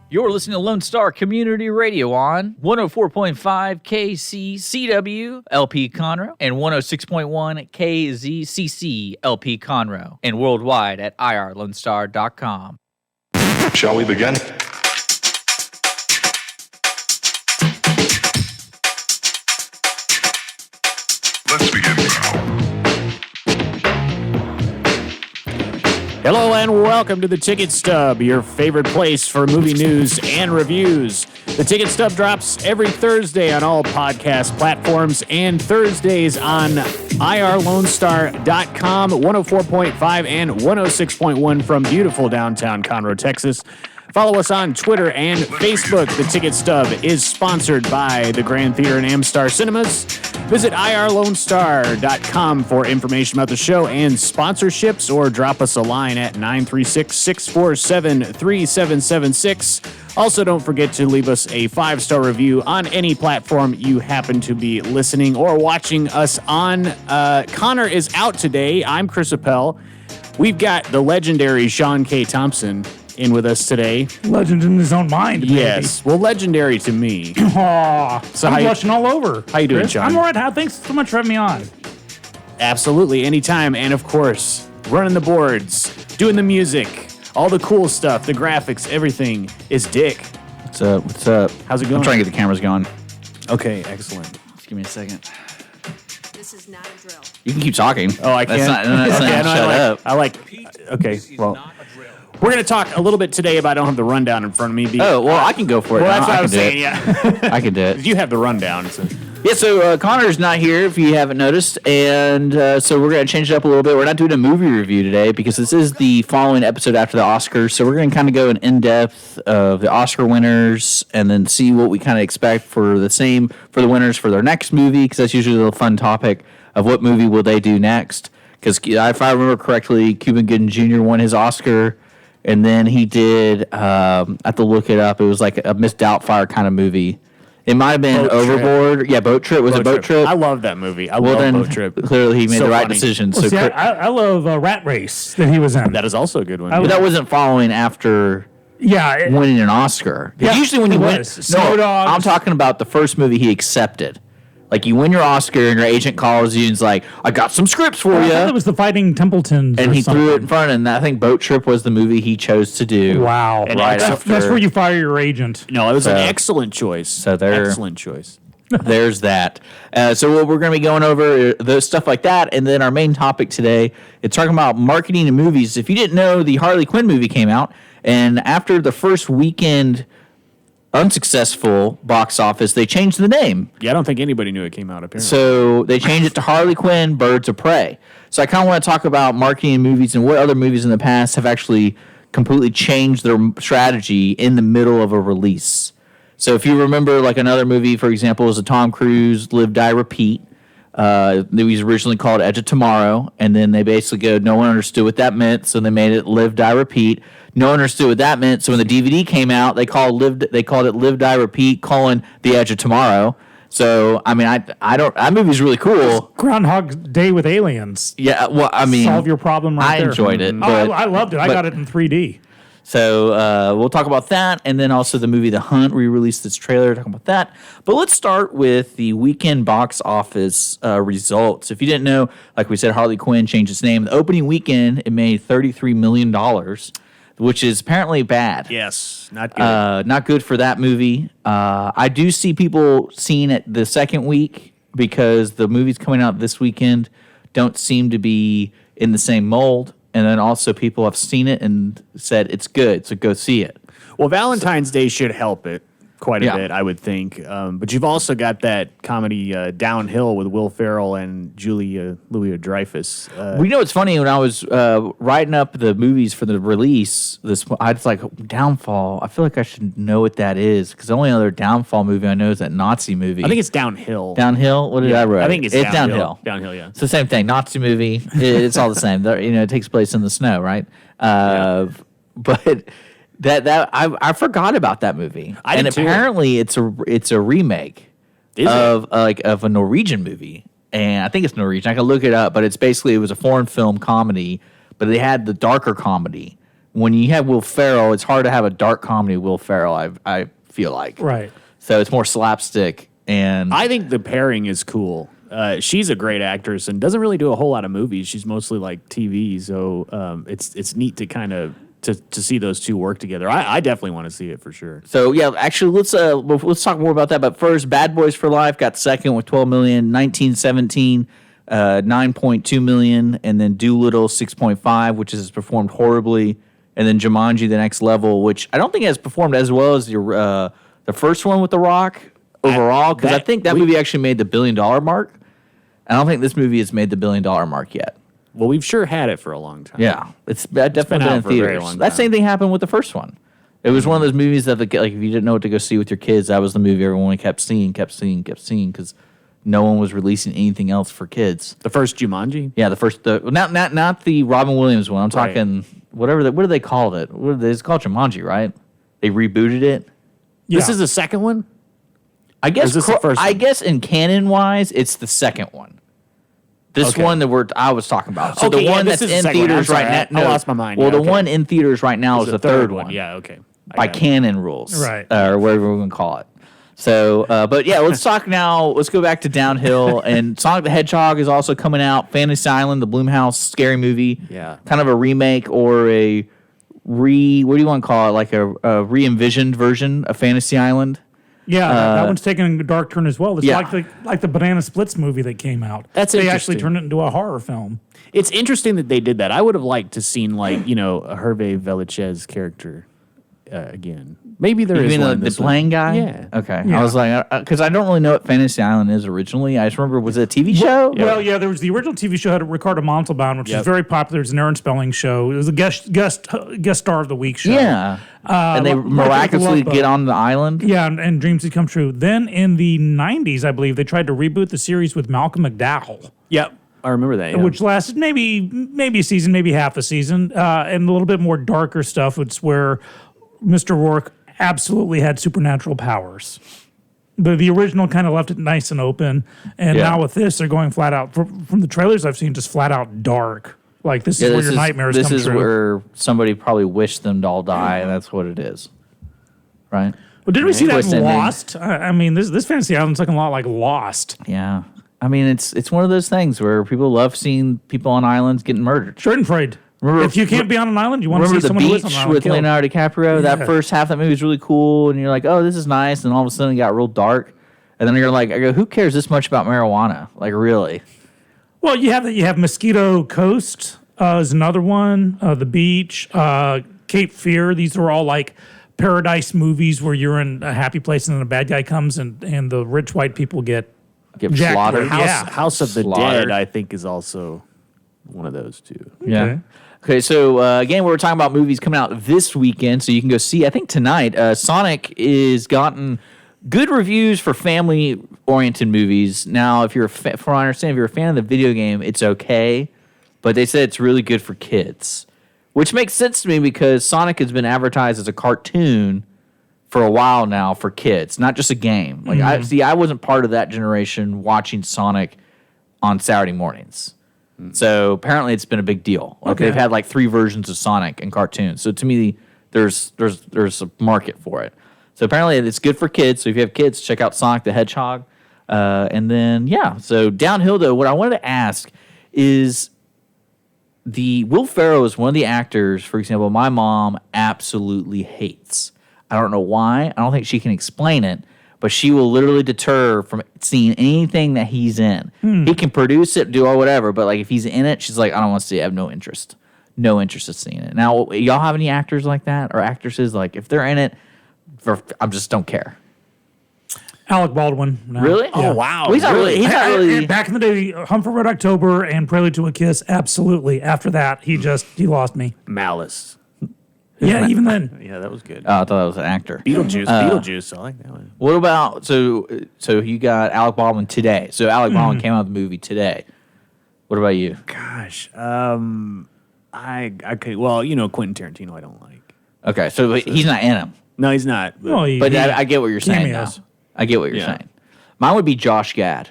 You're listening to Lone Star Community Radio on 104.5 KCCW LP Conroe and 106.1 KZCC LP Conroe and worldwide at irlonestar.com. Shall we begin? Let's begin now. Hello and welcome to The Ticket Stub, your favorite place for movie news and reviews. The Ticket Stub drops every Thursday on all podcast platforms and Thursdays on irlonestar.com, 104.5 and 106.1 from beautiful downtown Conroe, Texas. Follow us on Twitter and Facebook. The Ticket Stub is sponsored by the Grand Theater and Amstar Cinemas. Visit irlonestar.com for information about the show and sponsorships, or drop us a line at 936-647-3776. Also, don't forget to leave us a 5-star review on any platform you happen to be listening or watching us on. Connor is out today. I'm Chris Appel. We've got the legendary Sean K. Thompson in with us today. Legend in his own mind, maybe. Yes. Well, legendary to me. Aw, So I'm how you- blushing all over. How you doing, Chris? Sean? I'm all right. Thanks so much for having me on. Absolutely, anytime. And of course, running the boards, doing the music, all the cool stuff, the graphics, everything is Dick. What's up? What's up? How's it going? I'm trying to get the cameras going. Okay, excellent. Just give me a second. This is not a drill. You can keep talking. Oh, I can't? That's not Okay, no, shut up. Okay, well, we're going to talk a little bit today, but I don't have the rundown in front of me. Oh, well, I can go for it. Well, now. that's what I can was do saying, it. yeah. I can do it. You have the rundown. So. Yeah, so Connor's not here, if you haven't noticed, and so we're going to change it up a little bit. We're not doing a movie review today because this is the following episode after the Oscars, so we're going to kind of go in-depth of the Oscar winners and then see what we kind of expect for the winners for their next movie, because that's usually the fun topic of what movie will they do next. Because if I remember correctly, Cuba Gooding Jr. won his Oscar, and then he did, I have to look it up, it was like a Miss Doubtfire kind of movie. It might have been Boat Overboard. Trip. Yeah, Boat Trip. Was it Boat Trip? I love that movie. I well, love then, Boat Trip. Clearly he made So the right funny. decision. Well, So see, I love Rat Race that he was in. That is also a good one. but that wasn't following after Yeah. winning an Oscar. 'Cause Yeah, usually when you it win, was. Snow Dogs. I'm talking about the first movie he accepted. Like you win your Oscar and your agent calls you and's like, I got some scripts for I you. thought it was the Fighting Templetons. And or he something. threw it in front, and I think Boat Trip was the movie he chose to do. Wow. And Right that's where you fire your agent. No, it was an So- excellent choice. So there- Excellent choice. There's that. So what we're going to be going over those stuff like that, and then our main topic today is talking about marketing in movies. If you didn't know, the Harley Quinn movie came out, and after the first weekend unsuccessful box office, they changed the name. Yeah, I don't think anybody knew it came out, apparently. So they changed it to Harley Quinn, Birds of Prey. So I kind of want to talk about marketing in movies and what other movies in the past have actually completely changed their strategy in the middle of a release. So if you remember, like another movie, for example, is a Tom Cruise Live, Die, Repeat. It was originally called Edge of Tomorrow, and then they basically go, no one understood what that meant, so they made it Live, Die, Repeat. No one understood what that meant, so when the DVD called it Live, Die, Repeat, The Edge of Tomorrow. So I mean, I don't. That movie's really cool. Groundhog Day with aliens. Yeah, well, I mean, Solve your problem right I there. enjoyed it. Oh, but- I loved it. I but- got it in 3D. So we'll talk about that, and then also the movie The Hunt re-released its trailer, talking about that. But let's start with the weekend box office results. If you didn't know, like we said, Harley Quinn changed its name. The opening weekend, it made $33 million, which is apparently bad. yes, not good. Not good for that movie. I do see people seeing it the second week because the movies coming out this weekend don't seem to be in the same mold. And then also people have seen it and said it's good, so go see it. Well, Valentine's Day should help it quite a Yeah. bit, I would think. But you've also got that comedy Downhill with Will Ferrell and Julia Louis-Dreyfus. Well, you know what's funny? When I was writing up the movies for the release, I was like, Downfall. I feel like I should know what that is because the only other Downfall movie I know is that Nazi movie. I think it's Downhill. Downhill. What did I write? I think it's Downhill. Downhill, yeah. It's the same thing. Nazi movie. It's all the same. It takes place in the snow, right? But that I forgot about that movie. I did too. Apparently it's a remake Is it? of a Norwegian movie, and I think it's Norwegian. I can look it up, but it was a foreign film comedy, but they had the darker comedy when you have Will Ferrell, it's hard to have a dark comedy Will Ferrell, I feel like. Right. So it's more slapstick. And I think the pairing is cool. She's a great actress and doesn't really do a whole lot of movies. She's mostly like TV, so it's neat to kind of to see those two work together. I definitely want to see it for sure. So yeah, actually, let's talk more about that. But first, Bad Boys for Life got second with 12 million, 1917, 9.2 million, and then Doolittle 6.5, which has performed horribly, and then Jumanji: The Next Level, which I don't think has performed as well as the first one with The Rock overall, because I think that movie actually made the $1 billion mark. I don't think this movie has made the $1 billion mark yet. Well, we've sure had it for a long time. Yeah, it's definitely been in out for a very theaters. long That time. same thing happened with the first one. It was one of those movies that, like, if you didn't know what to go see with your kids, that was the movie everyone kept seeing, because no one was releasing anything else for kids. The first Jumanji? Yeah, not the Robin Williams one. I'm Right. talking what do they call it? It's called Jumanji, right? They rebooted it. This Yeah. is the second one? I guess this the first I one? guess in canon wise, it's the second one. This Okay. one that I was talking about. So Okay, the yeah, one this that's is the in second one. I'm theaters right sorry, now. I lost my mind. Well, Yeah, the okay. one in theaters right now is the third one. Yeah, okay. I By got it. canon rules, Right. Or whatever we're gonna call it. So, but yeah, let's talk now. Let's go back to Downhill, and Sonic the Hedgehog is also coming out. Fantasy Island, the Blumhouse scary movie, Yeah. kind of a remake or a what do you want to call it? Like a re-envisioned version of Fantasy Island. Yeah, that one's taking a dark turn as well. It's yeah. like the Banana Splits movie that came out. That's they interesting. actually turned it into a horror film. It's interesting that they did that. I would have liked to seen a Hervé Villechaize character again. Maybe there You is mean one the in this playing one. guy? Yeah. Okay. Yeah. I was like, because I don't really know what Fantasy Island is originally. I just remember, was it a TV show? Well, yeah, there was the original TV show had Ricardo Montalban, which Yep. is very popular. It's an Aaron Spelling show. It was a guest star of the week show. Yeah. And they like miraculously Love Boat. get on the island. Yeah, and dreams had come true. Then in the 90s, I believe, they tried to reboot the series with Malcolm McDowell, Yep. I remember that. Yeah. which lasted maybe a season, maybe half a season, and a little bit more darker stuff. It's where Mr. Rourke absolutely had supernatural powers. The original kind of left it nice and open, and Yeah. now with this, they're going flat out. From the trailers I've seen, just flat out dark. Like this is where your nightmares This come is true. where somebody probably wished them to all die, and that's what it is. Right? Well, did we see that Twist in ending. Lost? I mean, this Fantasy Island's looking a lot like Lost. Yeah. I mean, it's one of those things where people love seeing people on islands getting murdered. Schadenfreude. Remember- If you can't be on an island, you want to see Remember the someone who is beach on an island with killed. Leonardo DiCaprio? Yeah. That first half of that movie was really cool, and you're like, oh, this is nice. And all of a sudden it got real dark. And then you're like, I go, who cares this much about marijuana? Like, really? Well, you have Mosquito Coast is another one. The beach, Cape Fear. These are all like paradise movies where you're in a happy place and then a bad guy comes and the rich white people get Get Jack slaughtered. Black. Yeah. House of the Slaughtered. Dead, I think, is also one of those two. Yeah. Okay. Okay, so again, we were talking about movies coming out this weekend, so you can go see. I think tonight, Sonic is gotten good reviews for family-oriented movies. Now, if you're, from what I understand, if you're a fan of the video game, it's okay, but they said it's really good for kids, which makes sense to me because Sonic has been advertised as a cartoon for a while now for kids, not just a game. Like I wasn't part of that generation watching Sonic on Saturday mornings. So apparently it's been a big deal. Like Okay. they've had like 3 versions of Sonic in cartoons. So to me, there's a market for it. So apparently it's good for kids. So if you have kids, check out Sonic the Hedgehog. And then so Downhill though, what I wanted to ask is Will Ferrell is one of the actors, for example, my mom absolutely hates. I don't know why. I don't think she can explain it, but she will literally deter from seeing anything that he's in. He can produce it, do all whatever, but like if he's in it, she's like, I don't want to see it. I have no interest. No interest in seeing it. Now, y'all have any actors like that or actresses like if they're in it, I just don't care. Alec Baldwin. No. Really? Yeah. Oh, wow. Well, he's not really. He's not really. Back in the day, Hunt for Red October and Prelude to a Kiss, absolutely. After that, he lost me. Malice. Yeah, even then. Yeah, that was good. I thought that was an actor. Beetlejuice. I like that one. What about so you got Alec Baldwin today? So Alec Baldwin came out with the movie today. What about you? Gosh, I could. Well, Quentin Tarantino, I don't like. Okay, so he's not in him, No, he's not. But, Well, but I get what you're saying. Now. cameos. I get what you're Yeah. saying. Mine would be Josh Gad.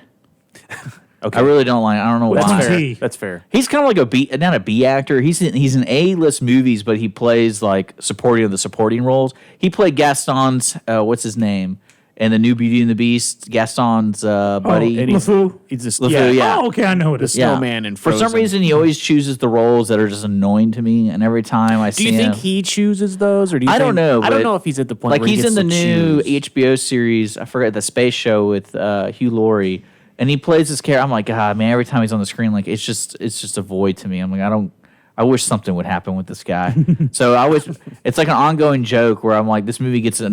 Okay. I really don't like. I don't know That's why. fair. he? That's fair. He's kind of like a B, not a B actor. He's in A-list movies, but he plays like supporting roles. He played Gaston's what's his name in the New Beauty and the Beast. Gaston's buddy. and he's, LeFou? he's just LeFou, yeah. Oh, okay, I know who it is. Yeah. snowman and For some Frozen. reason, he always chooses the roles that are just annoying to me, and every time I Do see you think him, he chooses those, or do you? I don't know. I don't but, know if he's at the point like where he he's gets in the to new choose. HBO series. I forget the space show with Hugh Laurie, and he plays this character. I'm like, God, man! Every time he's on the screen, like it's just a void to me. I'm like, I wish something would happen with this guy. So I wish it's like an ongoing joke where I'm like, this movie gets a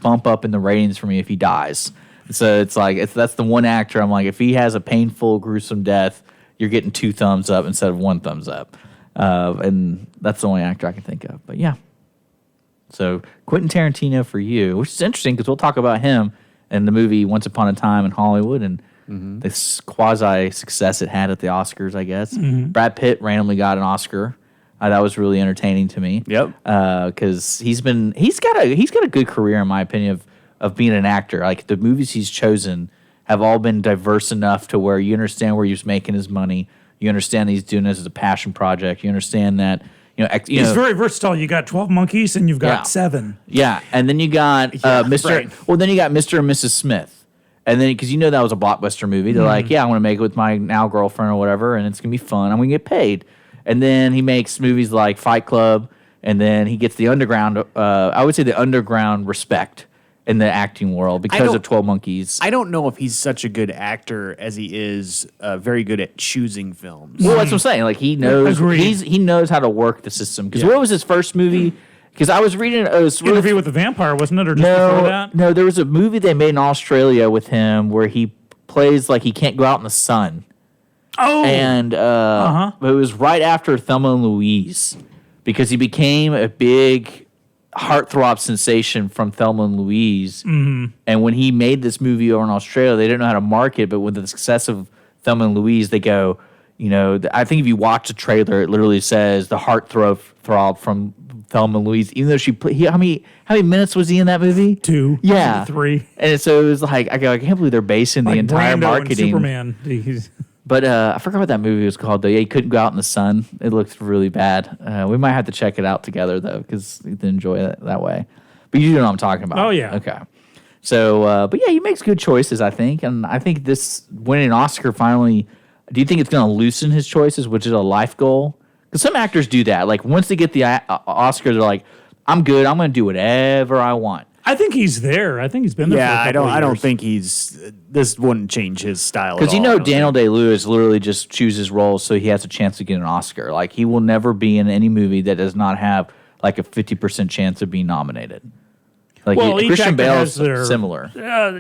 bump up in the ratings for me if he dies. So it's like that's the one actor I'm like, if he has a painful, gruesome death, you're getting 2 thumbs up instead of 1 thumbs up, and that's the only actor I can think of. But yeah, so Quentin Tarantino for you, which is interesting because we'll talk about him in the movie Once Upon a Time in Hollywood and this quasi success it had at the Oscars, I guess. Brad Pitt randomly got an Oscar. That was really entertaining to me. Yep. Because he's got a good career in my opinion of being an actor. Like the movies he's chosen have all been diverse enough to where you understand where he's making his money. You understand he's doing this as a passion project. You understand that He's very versatile. You got 12 Monkeys and you've got Yeah. 7. yeah, and then you got Mr. right. Well, then you got Mr. and Mrs. Smith. And then, because that was a blockbuster movie, they're like, yeah, I want to make it with my now girlfriend or whatever, and it's going to be fun. I'm going to get paid. And then he makes movies like Fight Club, and then he gets the underground, I would say the underground respect in the acting world because don't- of 12 Monkeys. I don't know if he's such a good actor as he is very good at choosing films. Well, that's what I'm saying. Like, he knows Agreed. he knows how to work the system. Because what was his first movie? Because I was reading it was really Interview with the Vampire, wasn't it? Or just before that? No, there was a movie they made in Australia with him where he plays like he can't go out in the sun. Oh, And but it was right after Thelma and Louise because he became a big heartthrob sensation from Thelma and Louise. Mm-hmm. And when he made this movie over in Australia, they didn't know how to market, but with the success of Thelma and Louise, they go, I think if you watch the trailer, it literally says the heartthrob from Thelma and Louise, even though how many minutes was he in that movie? 2. Yeah. 3. And so it was like, I can't believe they're basing the Like entire Brando and marketing. Superman. He's- But I forgot what that movie was called, though. Yeah, he couldn't go out in the sun. It looked really bad. We might have to check it out together, though, because you can enjoy it that way. But you know what I'm talking about. Oh, yeah. Okay. So, but yeah, he makes good choices, I think. And I think this winning an Oscar finally, do you think it's going to loosen his choices, which is a life goal? Because some actors do that. Like, once they get the Oscar, they're like, I'm good. I'm going to do whatever I want. I think he's there. I think he's been there for a Yeah, couple of I don't years. think this wouldn't change his style. Because at all, I don't Daniel think. Day-Lewis literally just chooses roles so he has a chance to get an Oscar. Like, he will never be in any movie that does not have like a 50% chance of being nominated. Like Well, each Christian actor Bale has is their- similar.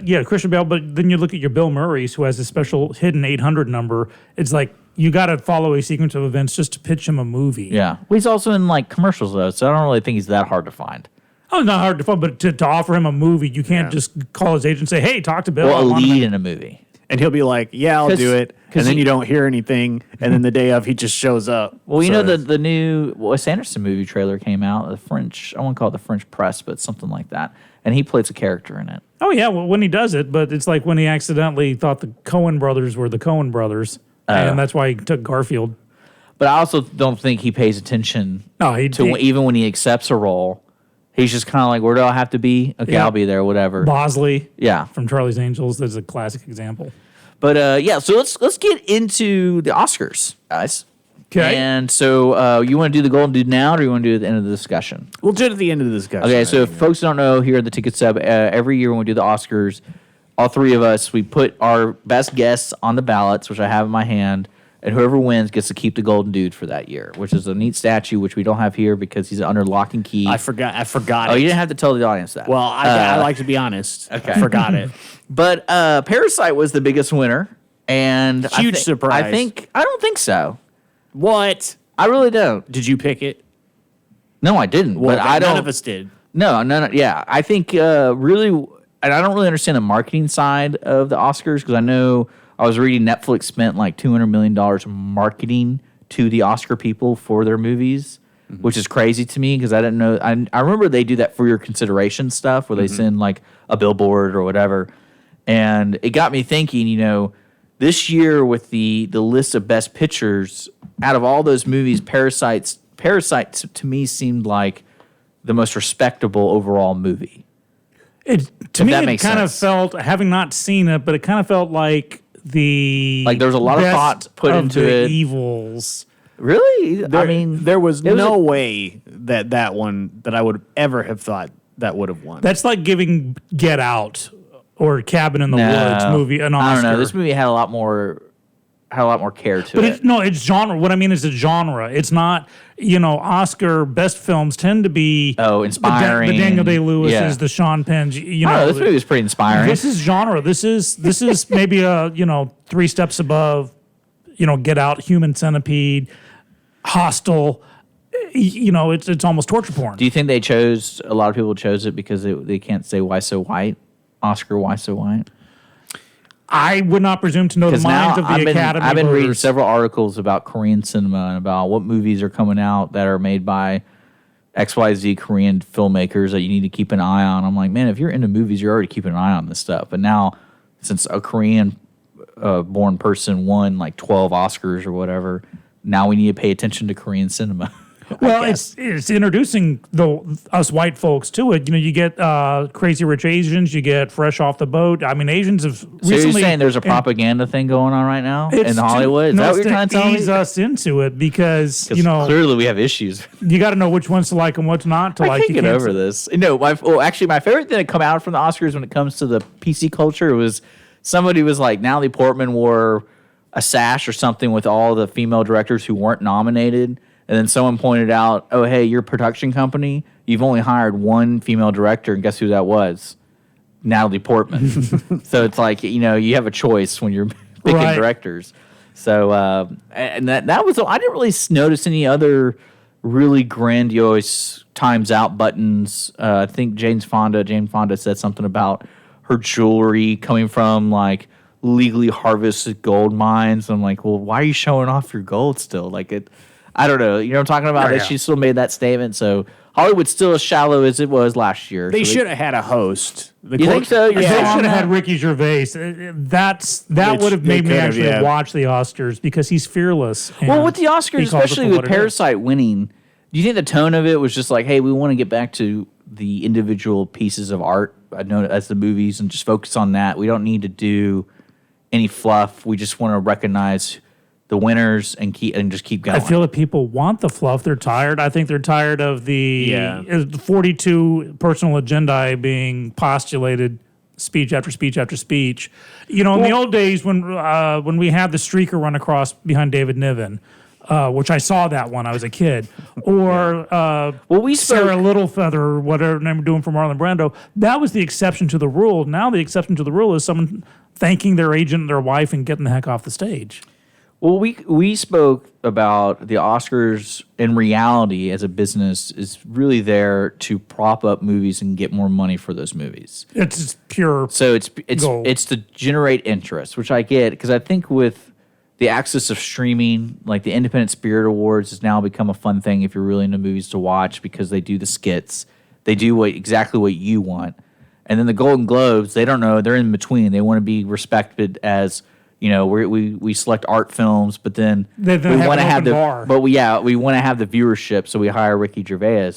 Yeah, Christian Bale. But then you look at your Bill Murray's, who has a special hidden 800 number. It's like you got to follow a sequence of events just to pitch him a movie. Yeah. Well, he's also in like commercials though, so I don't really think he's that hard to find. Oh, not hard to find, but to offer him a movie, you can't just call his agent and say, "Hey, talk to Bill." Well, I a want him lead in." in a movie. And he'll be like, "Yeah, I'll 'Cause- do it," 'cause and then he- you don't hear anything, and then the day of, he just shows up. Well, you So know the new Wes Anderson movie trailer came out. The French, I won't call it the French press, but something like that. And he plays a character in it. Oh yeah, well, when he does it, but it's like when he accidentally thought the Coen brothers were the Coen brothers, and that's why he took Garfield. But I also don't think he pays attention No, even when he accepts a role. He's just kind of like, where do I have to be? Okay, Yeah. I'll be there, whatever. Bosley Yeah. from Charlie's Angels. That's a classic example. But yeah, so let's get into the Oscars, guys. Okay. And so you want to do the Golden Dude now, or do you want to do it at the end of the discussion? we'll do it at the end of the discussion. Okay, so I if think. folks don't know, here at the Ticket Stub, every year when we do the Oscars, all three of us, we put our best guests on the ballots, which I have in my hand, and whoever wins gets to keep the Golden Dude for that year, which is a neat statue, which we don't have here because he's under lock and key. I forgot. Oh, it. you didn't have to tell the audience that. Well, I like to be honest. okay. I forgot it. But Parasite was the biggest winner, and Huge surprise. I don't think so. What? I really don't. Did you pick it? No, I didn't. Well, but I don't. None of us did. No. Yeah, I think really, and I don't really understand the marketing side of the Oscars because I know I was reading Netflix spent like $200 million marketing to the Oscar people for their movies, which is crazy to me because I didn't know. I remember they do that for your consideration stuff where they send like a billboard or whatever, and it got me thinking. this year with the list of best pictures, out of all those movies, Parasite to me seemed like the most respectable overall movie. To me, it kind of felt, having not seen it, but it kind of felt like there's a lot of thought put into it. Evils. Really? There was no way that one that I would ever have thought that would have won. That's like giving Get Out or Cabin in the Woods movie an Oscar. I don't know. This movie had a lot more care to it. But it's genre. What I mean is it's genre. It's not, Oscar best films tend to be inspiring. The Daniel Day-Lewis's, the Sean Penn. This movie was pretty inspiring. This is genre. This is maybe a 3 steps above, Get Out, Human Centipede, Hostel. It's almost torture porn. Do you think a lot of people chose it because they can't say why so white? Oscar, why so white? I would not presume to know the minds of the Academy. I've been reading several articles about Korean cinema and about what movies are coming out that are made by XYZ Korean filmmakers that you need to keep an eye on. I'm like, man, if you're into movies, you're already keeping an eye on this stuff. But now, since a Korean born person won like 12 Oscars or whatever, now we need to pay attention to Korean cinema. Well, it's introducing us white folks to it. You get Crazy Rich Asians. You get Fresh Off the Boat. I mean, Asians have recently. So you're saying there's a propaganda thing going on right now in Hollywood? Is that what you're trying to tell me? Ease us into it because clearly we have issues. You got to know which ones to like and what not to like. I can't get over this. Actually, my favorite thing to come out from the Oscars when it comes to the PC culture was somebody was like, Natalie Portman wore a sash or something with all the female directors who weren't nominated. And then someone pointed out, oh, hey, your production company, you've only hired one female director, and guess who that was? Natalie Portman. So it's like, you have a choice when you're picking directors. So, and that was, I didn't really notice any other really grandiose Time's Out buttons. I think Jane Fonda said something about her jewelry coming from, like, legally harvested gold mines. I'm like, well, why are you showing off your gold still? I don't know. You know what I'm talking about? She still made that statement. So Hollywood's still as shallow as it was last year. They should have had a host. You think so? They should have had Ricky Gervais. That would have made me actually watch the Oscars because he's fearless. Well, with the Oscars, especially with Parasite winning, do you think the tone of it was just like, hey, we want to get back to the individual pieces of art, I know, as the movies, and just focus on that? We don't need to do any fluff. We just want to recognize the winners and just keep going. I feel that people want the fluff. They're tired. I think they're tired of the 42 personal agendae being postulated, speech after speech after speech. In the old days when we had the streaker run across behind David Niven, which I saw that one. I was a kid. Or Sarah Littlefeather, or whatever name we're doing for Marlon Brando. That was the exception to the rule. Now the exception to the rule is someone thanking their agent and their wife and getting the heck off the stage. Well, we spoke about the Oscars in reality as a business is really there to prop up movies and get more money for those movies. It's pure. So it's to generate interest, which I get because I think with the access of streaming, like the Independent Spirit Awards has now become a fun thing if you're really into movies to watch because they do the skits, they do exactly what you want, and then the Golden Globes, they don't know, they're in between. They want to be respected as we select art films, but then we want to have the we want to have the viewership, so we hire Ricky Gervais.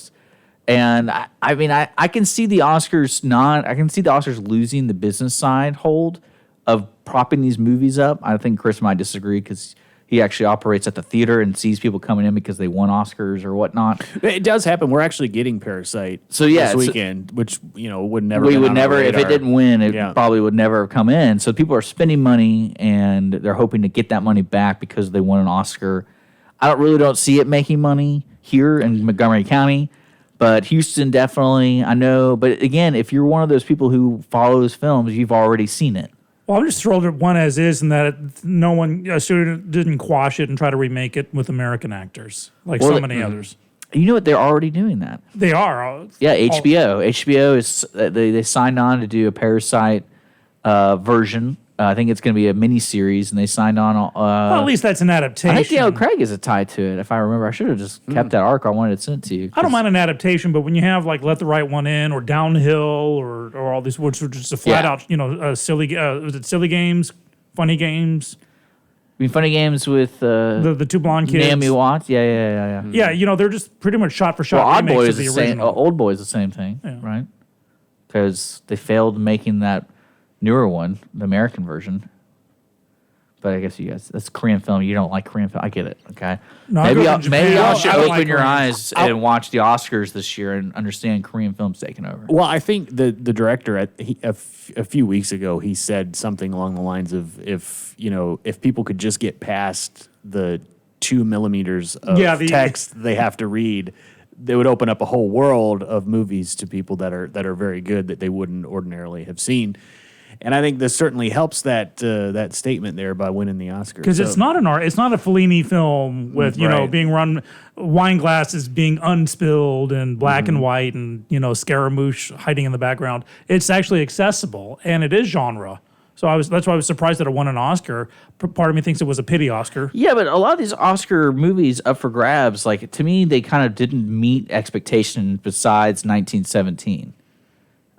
And I can see the Oscars losing the business side hold of propping these movies up. I think Chris might disagree because he actually operates at the theater and sees people coming in because they won Oscars or whatnot. It does happen. We're actually getting Parasite this weekend, which would never. We would never, if it didn't win, it probably would never have come in. So people are spending money and they're hoping to get that money back because they won an Oscar. I don't see it making money here in Montgomery County, but Houston definitely. I know, but again, if you're one of those people who follows films, you've already seen it. Well, I'm just thrilled at one as is, and that no one didn't quash it and try to remake it with American actors like so many others. You know what? They're already doing that. They are. Yeah, HBO. HBO is they signed on to do a Parasite version. I think it's going to be a mini series, and they signed on. Well, at least that's an adaptation. I think Daniel Craig is a tie to it. If I remember, I should have just kept that arc. I wanted to send it to you. I don't mind an adaptation, but when you have like Let the Right One In or Downhill or all these, which were just a flat out silly. Was it Silly Games? Funny Games. I mean, Funny Games with The two blonde kids. Naomi Watts. Yeah. Yeah, they're just pretty much shot for shot Well, Old remakes Boy of is the the same. original. Old Boy is the same thing, right? Because they failed making that newer one, the American version. But I guess you guys, that's Korean film. You don't like Korean film. I get it. Okay. No, I grew up in Maybe Japan. y'all I should don't open like your Korean. eyes and watch the Oscars this year and understand Korean films taking over. Well, I think the director a few weeks ago he said something along the lines of if people could just get past the 2 millimeters of text they have to read, they would open up a whole world of movies to people that are very good that they wouldn't ordinarily have seen. And I think this certainly helps that statement there by winning the Oscar. Because it's not an art. It's not a Fellini film with Right. being run, wine glasses being unspilled and black and white, and Scaramouche hiding in the background. It's actually accessible and it is genre. So that's why I was surprised that it won an Oscar. Part of me thinks it was a pity Oscar. Yeah, but a lot of these Oscar movies up for grabs, like to me, they kind of didn't meet expectation. Besides 1917.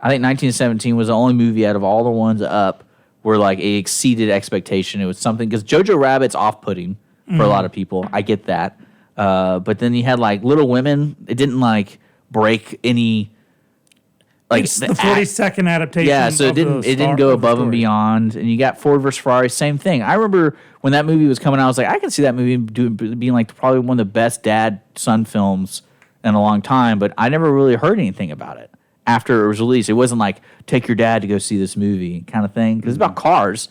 I think 1917 was the only movie out of all the ones up where like it exceeded expectation. It was something because Jojo Rabbit's off-putting for a lot of people. I get that, but then you had like Little Women. It didn't like break any. Like It's the 42nd adaptation. yeah, so it didn't go above and beyond. And you got Ford versus Ferrari, same thing. I remember when that movie was coming out, I was like, I can see that movie being like probably one of the best dad-son films in a long time. But I never really heard anything about it after it was released. It wasn't like take your dad to go see this movie kind of thing because it's about cars.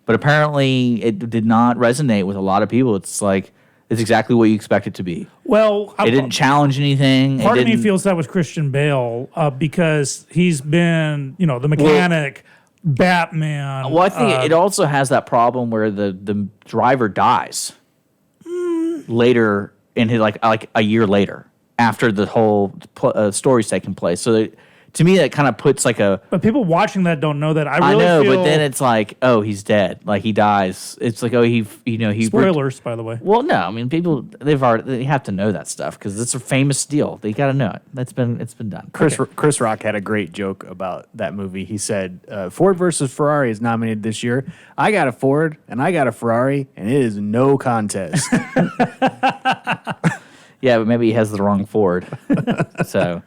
But apparently, it did not resonate with a lot of people. It's like it's exactly what you expect it to be. Well, It didn't challenge anything. part it of me didn't- feels that with Christian Bale because he's been, the mechanic, Batman. Well, I think it also has that problem where the driver dies later in his like a year later after the whole story's taken place. So to me, that kind of puts like a. But people watching that don't know that. I I really know, feel, but then it's like, oh, he's dead. Like he dies. It's like, oh, he. spoilers, by the way. Well, no, I mean, people they have to know that stuff because it's a famous deal. They got to know it. It's been done. Chris Rock had a great joke about that movie. He said, Ford versus Ferrari is nominated this year. I got a Ford and I got a Ferrari, and it is no contest. Yeah, but maybe he has the wrong Ford. So.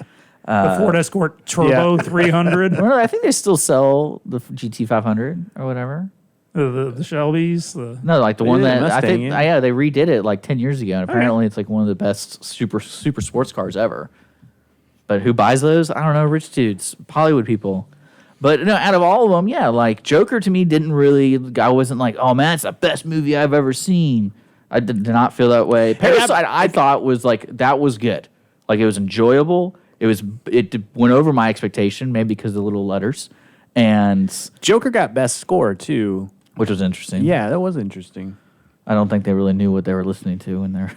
The Ford Escort Turbo 300, Well, I think they still sell the GT 500 or whatever. the Shelbys. No, like the one Yeah, that I Mustang, think. yeah. They redid it like 10 years ago, and apparently it's like one of the best super sports cars ever. But who buys those? I don't know. Rich dudes, Hollywood people. But no, out of all of them, yeah, like Joker to me didn't really. I wasn't like, oh man, it's the best movie I've ever seen. I did not feel that way. Parasite, I thought was like that was good. Like it was enjoyable. It went over my expectation, maybe because of the little letters, and Joker got best score, too. which was interesting. Yeah, that was interesting. I don't think they really knew what they were listening to in there.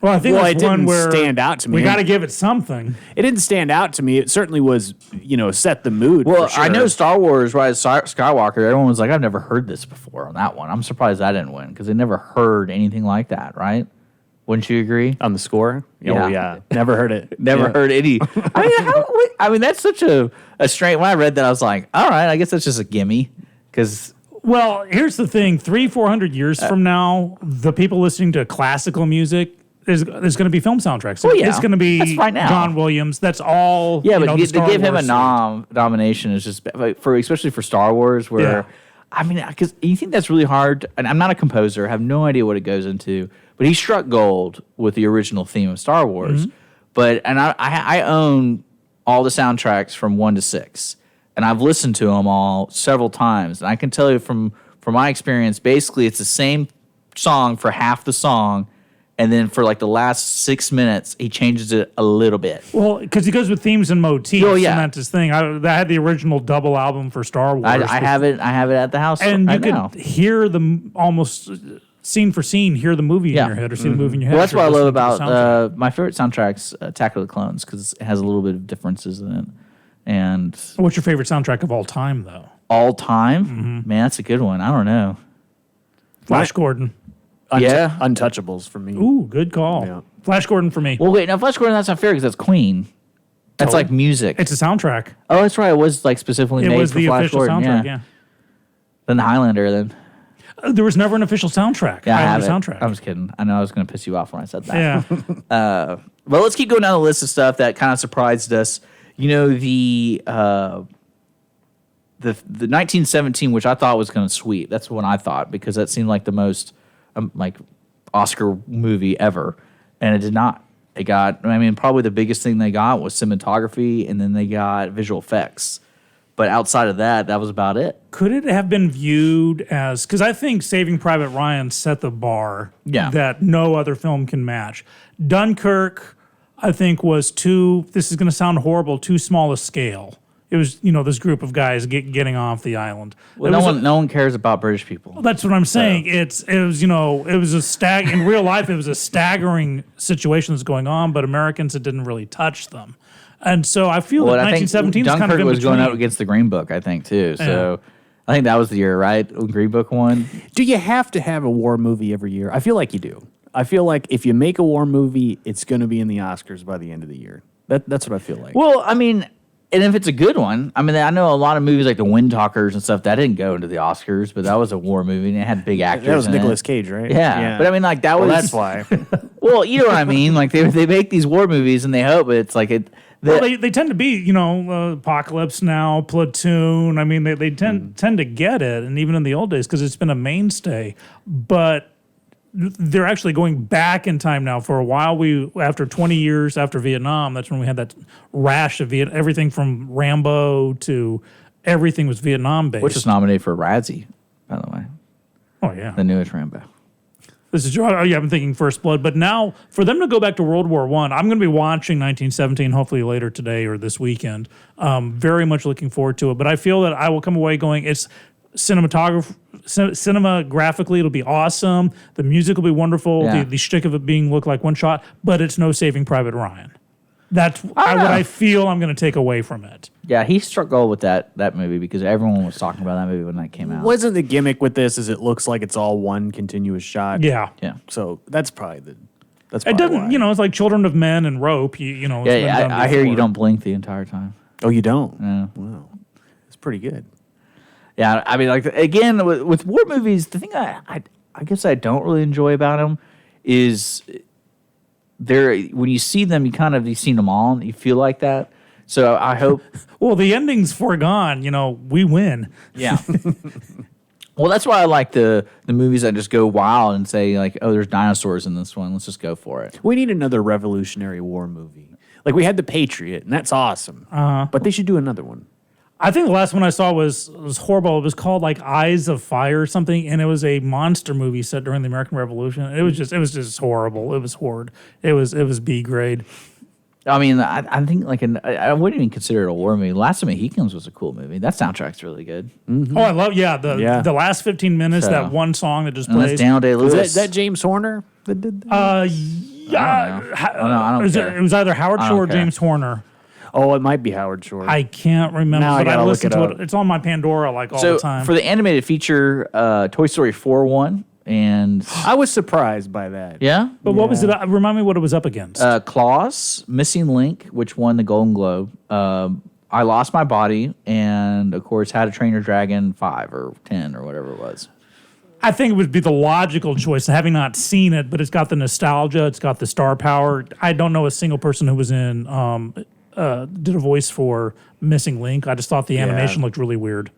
Well, I think Well, that's it one didn't where stand out to me. We got to give it something. It didn't stand out to me. It certainly was, set the mood. Well, for sure. I know Star Wars: Rise of Skywalker. Everyone was like, "I've never heard this before." On that one, I'm surprised that didn't win because they never heard anything like that, right? Wouldn't you agree? On the score? Yeah. Oh, yeah. Never heard it. Never Yeah. heard any. I mean, that's such a strange. When I read that, I was like, "All right, I guess that's just a gimme." Because Well, here's the thing: 300-400 years from now, the people listening to classical music is going to be film soundtracks. Well, yeah. It's going to be That's right now. John Williams. That's all. yeah, but the to Star give him a Wars nomination is just especially for Star Wars, where Yeah. I mean, because you think that's really hard. And I'm not a composer; I have no idea what it goes into. But he struck gold with the original theme of Star Wars. But I own all the soundtracks from 1 to 6, and I've listened to them all several times. And I can tell you from my experience, basically it's the same song for half the song, and then for like the last 6 minutes, he changes it a little bit. Well, because he goes with themes and motifs, Oh, yeah. and that's his thing. I had the original double album for Star Wars. I have it at the house and right you now. could hear them almost scene for scene, hear the movie Yeah. in your head or see the movie in your head. Well, that's if you're what I love listening to the soundtrack. about my favorite soundtracks, Attack of the Clones, because it has a little bit of differences in it. And What's your favorite soundtrack of all time, though? all time, man, that's a good one. I don't know. Flash Gordon. Yeah. Untouchables for me. Ooh, good call. Yeah. Flash Gordon for me. Well, wait, now Flash Gordon, that's not fair because that's Queen. That's like music. It's a soundtrack. Oh, that's right. It was like specifically It made was for the Flash official Gordon. soundtrack, yeah. Then the Highlander, then. There was never an official soundtrack. Yeah, I Highlander have it. soundtrack. I was kidding. I know I was going to piss you off when I said that. Yeah. Well, let's keep going down the list of stuff that kind of surprised us. You know, the 1917, which I thought was going to sweep. That's what I thought because that seemed like the most like Oscar movie ever, and it did not. It got. I mean, probably the biggest thing they got was cinematography, and then they got visual effects. But outside of that, that was about it. Could it have been viewed as, because I think Saving Private Ryan set the bar that no other film can match. Dunkirk, I think, was this is going to sound horrible, too small a scale. It was, this group of guys getting off the island. Well, no one cares about British people. That's what I'm saying. It was in real life, it was a staggering situation that's going on, but Americans, it didn't really touch them. And so I feel that 1917 is kind of Dunkirk in was between. going up against the Green Book, I think, too. So I think that was the year, right? When Green Book won. Do you have to have a war movie every year? I feel like you do. I feel like if you make a war movie, it's going to be in the Oscars by the end of the year. That's what I feel like. Well, I mean, and if it's a good one, I mean, I know a lot of movies like The Wind Talkers and stuff that didn't go into the Oscars, but that was a war movie and it had big actors. That was in Nicolas it. Cage, right? Yeah, but I mean, like that was. That's why. Well, you know what I mean. Like they make these war movies and they hope it's like it. Well, they tend to be, Apocalypse Now, Platoon. I mean, they tend to get it, and even in the old days, because it's been a mainstay. But they're actually going back in time now. For a while, after 20 years after Vietnam, that's when we had that rash of everything from Rambo to everything was Vietnam based. Which was nominated for a Razzie, by the way. Oh yeah, The newest Rambo. This is I've been thinking First Blood, but now for them to go back to World War I, I'm going to be watching 1917 hopefully later today or this weekend. Very much looking forward to it, but I feel that I will come away going, it's cinemagraphically, it'll be awesome. The music will be wonderful. Yeah. The shtick of it being look like one shot, but it's no Saving Private Ryan. That's what know. I feel I'm going to take away from it. Yeah, he struck gold with that movie because everyone was talking about that movie when that came out. Wasn't the gimmick with this is it looks like it's all one continuous shot? Yeah. Yeah. So that's probably It doesn't, why. it's like Children of Men and Rope. It's been Yeah, done I hear you before. don't blink the entire time. Oh, you don't? Yeah. Wow. It's pretty good. Yeah, I mean, like again with war movies, the thing I guess I don't really enjoy about them is when you see them, you've seen them all, and you feel like that. So I hope. Well, the ending's foregone. We win. Yeah. Well, that's why I like the movies that just go wild and say like, oh, there's dinosaurs in this one. Let's just go for it. We need another Revolutionary War movie. Like we had The Patriot, and that's awesome. But they should do another one. I think the last one I saw was horrible. It was called like Eyes of Fire or something, and it was a monster movie set during the American Revolution. It was just horrible. It was horrid. It was B grade. I mean, I think I wouldn't even consider it a war movie. Last of Mohicans was a cool movie. That soundtrack's really good. Oh, I love the last 15 minutes, So- that one song that just And that's plays. Daniel Day-Lewis. Is that James Horner that did that? Yeah, I don't care. it was either Howard I Shore don't or care. James Horner. Oh, it might be Howard Shore. I can't remember, Now I but I gotta look listened it to up. it. It's on my Pandora all So the time. for the animated feature, Toy Story 4 won, and I was surprised by that. yeah, but what was it? Remind me what it was up against. Claws, Missing Link, which won the Golden Globe. I Lost My Body, and of course, How to Train Your Dragon 5 or 10 or whatever it was. I think it would be the logical choice, having not seen it, but it's got the nostalgia, it's got the star power. I don't know a single person who was in did a voice for Missing Link. I just thought the animation looked really weird.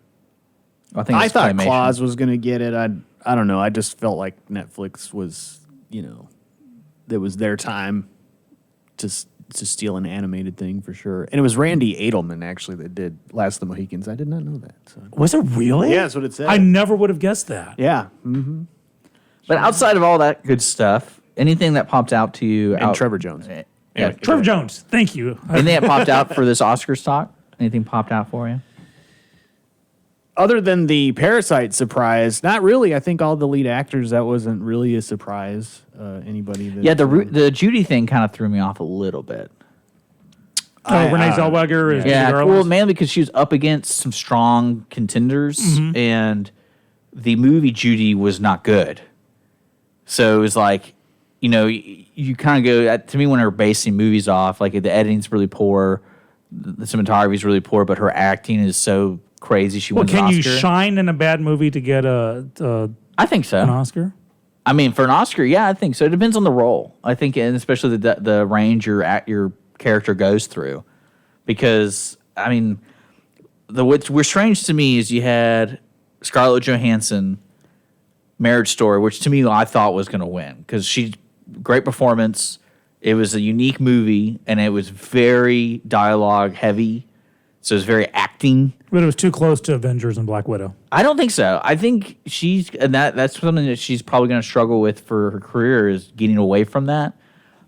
I think I it's thought claymation. Claus was going to get it. I don't know. I just felt like Netflix was, it was their time to steal an animated thing for sure. And it was Randy Edelman actually that did Last of the Mohicans. I did not know that. So. Was it really? Yeah, that's what it said. I never would have guessed that. Yeah. But outside of all that good stuff, anything that popped out to you? And Trevor Jones. Yeah, Trevor Jones, thank you. anything that popped out for this Oscar talk? Anything popped out for you? Other than the Parasite surprise, not really. I think all the lead actors, that wasn't really a surprise. Anybody that... Yeah, the Judy thing kind of threw me off a little bit. Renee Zellweger is Yeah, Judy well, Garland. mainly because she was up against some strong contenders, and the movie Judy was not good. So it was like, you kind of go, to me, when they're basing movies off, like the editing's really poor, the cinematography's really poor, but her acting is so crazy she Well, wins an can you Oscar. shine in a bad movie to get a I think so. an Oscar? I mean, for an Oscar, yeah, I think so. It depends on the role. I think, and especially the range your character goes through, because I mean, what's strange to me is you had Scarlett Johansson, Marriage Story, which to me I thought was going to win because she great performance. It was a unique movie and it was very dialogue heavy, so it was very acting. But it was too close to Avengers and Black Widow. I don't think so. I think that's something that she's probably going to struggle with for her career is getting away from that.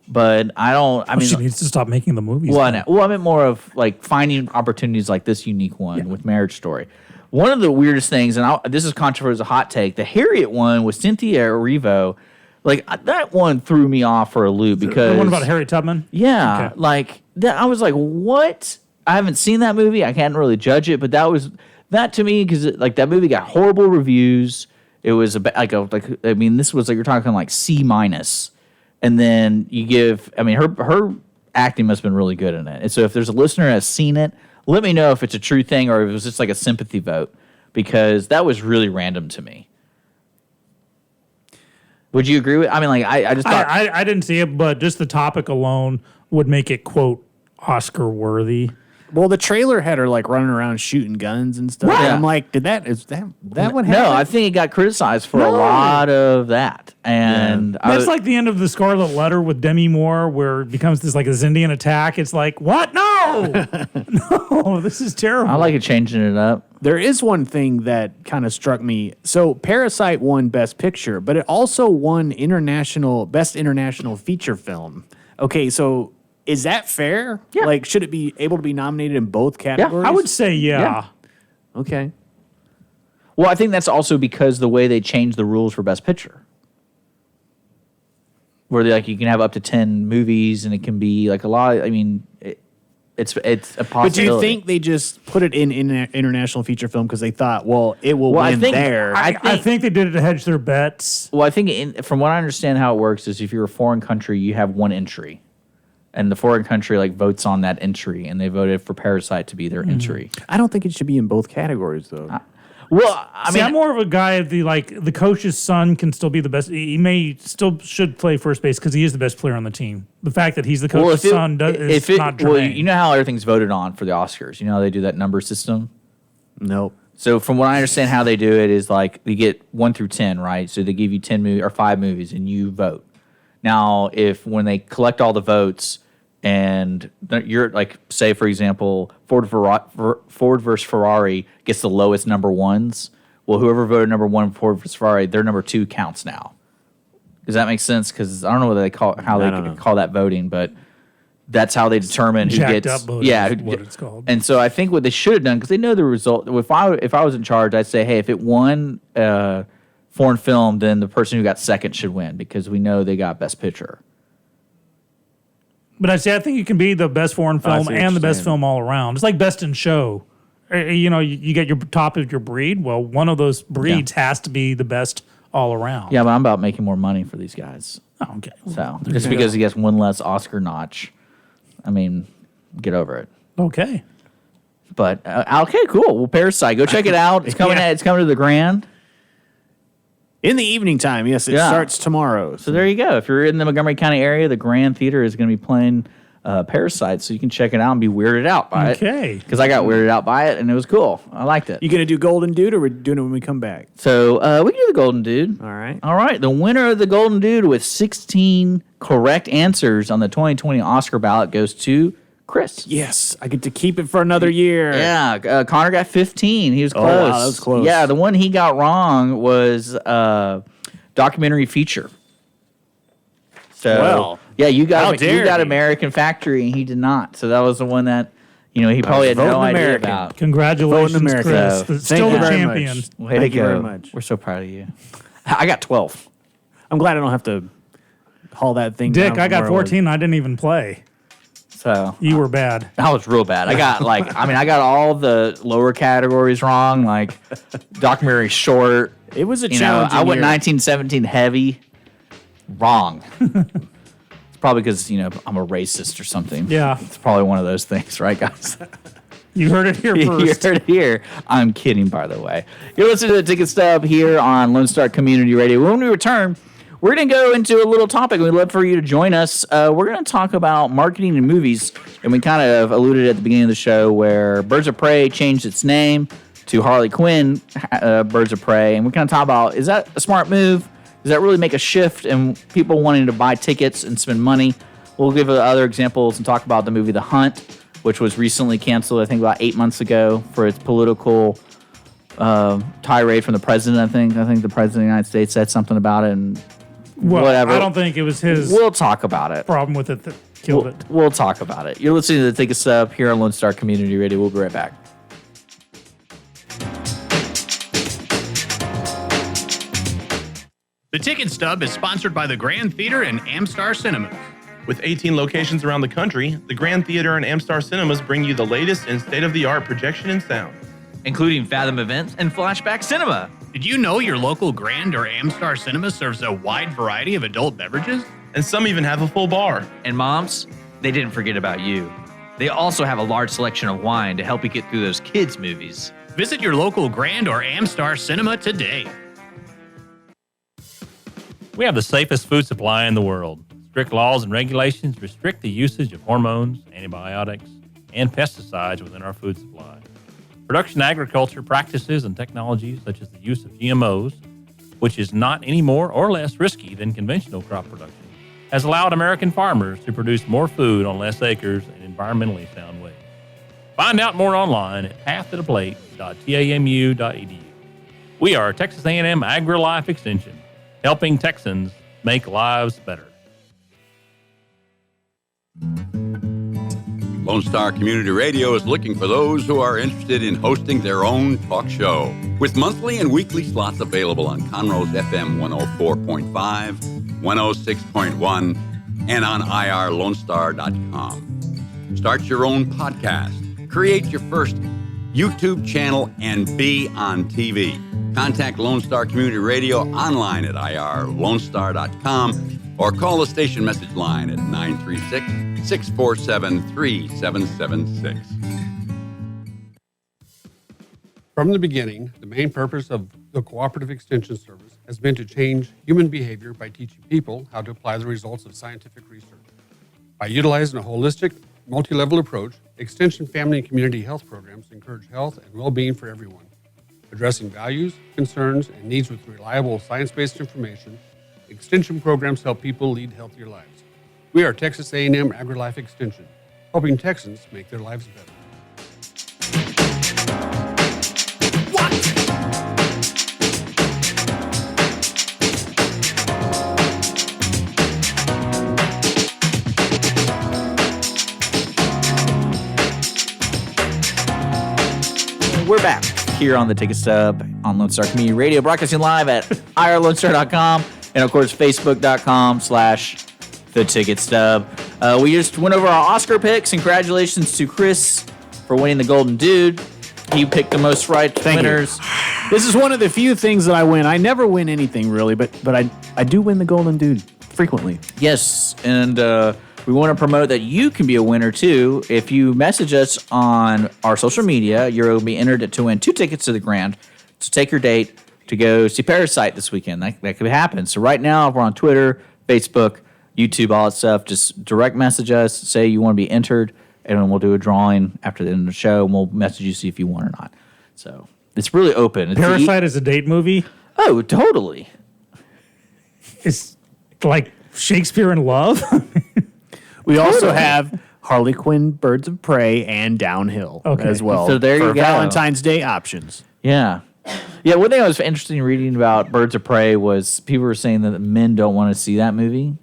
But I mean, she needs to stop making the movies. well, then. I meant more of like finding opportunities like this unique one with Marriage Story. One of the weirdest things, and this is controversial as a hot take, the Harriet one with Cynthia Erivo, like that one threw me off for a loop because The one about Harriet Tubman? yeah, Okay. like that. I was like, what? I haven't seen that movie. I can't really judge it, but that to me because like that movie got horrible reviews. It was I mean, this was like you're talking like C minus, and then you give. I mean, her acting must have been really good in it. And so if there's a listener that has seen it, let me know if it's a true thing or if it was just like a sympathy vote because that was really random to me. Would you agree with? I mean, like I just thought I didn't see it, but just the topic alone would make it, quote, Oscar worthy. Well, the trailer had her like running around shooting guns and stuff. Right. And I'm like, is that what happened? no. I think it got criticized for a lot of that, and That's like the end of The Scarlet Letter with Demi Moore, where it becomes this like this Indian attack. It's like, what? No, no, this is terrible. I like it changing it up. There is one thing that kind of struck me. So Parasite won Best Picture, but it also won Best International Feature Film. Okay, so is that fair? Yeah. Like, should it be able to be nominated in both categories? I would say yeah. Okay. Well, I think that's also because the way they changed the rules for Best Picture, where you can have up to 10 movies, and it can be like a lot. I mean, it's a possibility. But do you think they just put it in international feature film because they thought, well, it will Well, I win think- there? I think they did it to hedge their bets. Well, I think from what I understand, how it works is if you're a foreign country, you have one entry, and the foreign country votes on that entry, and they voted for Parasite to be their entry. I don't think it should be in both categories, though. Well, I See, mean, I'm more of a guy of the coach's son can still be the best. He should play first base because he is the best player on the team. The fact that he's the coach's son is not germane. well, you know how everything's voted on for the Oscars. You know how they do that number system. Nope. So from what I understand, how they do it is like you get 1 through 10, right? So they give you 10 or 5 movies, and you vote. Now, when they collect all the votes, and you're like, say for example, Ford versus Ferrari gets the lowest number ones. Well, whoever voted number 1 Ford versus Ferrari, their number 2 counts now. Does that make sense? Because I don't know whether they call that voting, but that's how they determine who Jacked gets. up voting is what it's called. And so I think what they should have done, because they know the result. If I was in charge, I'd say, hey, if it won foreign film, then the person who got second should win because we know they got Best Picture. But I think you can be the best foreign I film see what and the you're best saying. film all around. It's like Best in Show. You get your top of your breed. Well, one of those breeds has to be the best all around. Yeah, but I'm about making more money for these guys. Oh, okay. So just because he gets one less Oscar notch, I mean, get over it. Okay. But okay, cool. Well, Parasite, go check it out. It's coming. Yeah. It's coming to the Grand. In the evening time, yes, it Yeah. starts tomorrow. So there you go. If you're in the Montgomery County area, the Grand Theater is going to be playing Parasite, so you can check it out and be weirded out by it. Okay. Because I got weirded out by it, and it was cool. I liked it. You gonna do Golden Dude, or we're doing it when we come back? So we can do the Golden Dude. All right. All right. The winner of the Golden Dude with 16 correct answers on the 2020 Oscar ballot goes to Chris. Yes, I get to keep it for another year. Yeah, Connor got 15. He was close. Oh, wow, that was close. Yeah, the one he got wrong was documentary feature. So, Well, yeah, you how got dare he. American Factory, and he did not. So that was the one that he probably had no voting idea American. about. Congratulations, Voting America. Chris. So, Still thank the you very champion. much. Way Thank to you go. very much. We're so proud of you. I got 12. I'm glad I don't have to haul that thing Dick, down I from got where it was. 14. I didn't even play. So You were bad. that was real bad. I got I got all the lower categories wrong, like documentary short. It was a You know, challenge. I went 1917 heavy. Wrong. It's probably because I'm a racist or something. Yeah. It's probably one of those things, right, guys? You heard it here You first. heard it here. I'm kidding, by the way. You're listening to the Ticket Stub here on Lone Star Community Radio. When we return, we're going to go into a little topic. We'd love for you to join us. We're going to talk about marketing in movies, and we kind of alluded at the beginning of the show where Birds of Prey changed its name to Harley Quinn Birds of Prey, and we're going to talk about, is that a smart move? Does that really make a shift in people wanting to buy tickets and spend money? We'll give other examples and talk about the movie The Hunt, which was recently canceled, I think, about 8 months ago for its political tirade from the president, I think. I think the president of the United States said something about it, and whatever. I don't think it was his We'll talk about it. problem with it that killed it. We'll talk about it. You're listening to the Ticket Stub here on Lone Star Community Radio. We'll be right back. The Ticket Stub is sponsored by the Grand Theater and Amstar Cinemas. With 18 locations around the country, the Grand Theater and Amstar Cinemas bring you the latest in state-of-the-art projection and sound. Including Fathom Events and Flashback Cinema. Did you know your local Grand or Amstar Cinema serves a wide variety of adult beverages? And some even have a full bar. And moms, they didn't forget about you. They also have a large selection of wine to help you get through those kids' movies. Visit your local Grand or Amstar Cinema today. We have the safest food supply in the world. Strict laws and regulations restrict the usage of hormones, antibiotics, and pesticides within our food supply. Production agriculture practices and technologies such as the use of GMOs, which is not any more or less risky than conventional crop production, has allowed American farmers to produce more food on less acres in environmentally sound ways. Find out more online at pathtotheplate.tamu.edu. We are Texas A&M AgriLife Extension, helping Texans make lives better. Lone Star Community Radio is looking for those who are interested in hosting their own talk show. With monthly and weekly slots available on Conroe's FM 104.5, 106.1, and on irlonestar.com. Start your own podcast, create your first YouTube channel, and be on TV. Contact Lone Star Community Radio online at irlonestar.com or call the station message line at 936-647-3776. From the beginning, the main purpose of the Cooperative Extension Service has been to change human behavior by teaching people how to apply the results of scientific research. By utilizing a holistic, multi-level approach, Extension family and community health programs encourage health and well-being for everyone. Addressing values, concerns, and needs with reliable science-based information, Extension programs help people lead healthier lives. We are Texas A&M AgriLife Extension, helping Texans make their lives better. We're back here on the Ticket Stub on Lone Star Community Radio, broadcasting live at irlonestar.com and, of course, facebook.com/theticketstub. We just went over our Oscar picks. Congratulations to Chris for winning the Golden Dude. He picked the most right winners. This is one of the few things that I win. I never win anything, really, but I do win the Golden Dude frequently. Yes, and we want to promote that you can be a winner, too. If you message us on our social media, you'll be entered to win 2 tickets to the Grand. So take your date to go see Parasite this weekend. That could happen. So right now, we're on Twitter, Facebook, YouTube, all that stuff. Just direct message us, say you want to be entered, and then we'll do a drawing after the end of the show, and we'll message you, see if you won or not. So it's really open. It's Parasite is a date movie. Oh, totally. It's like Shakespeare in Love. We also have Harley Quinn, Birds of Prey, and Downhill as well. So there you for go. Valentine's Day options. Yeah. Yeah, one thing I was interested in reading about Birds of Prey was people were saying that men don't want to see that movie.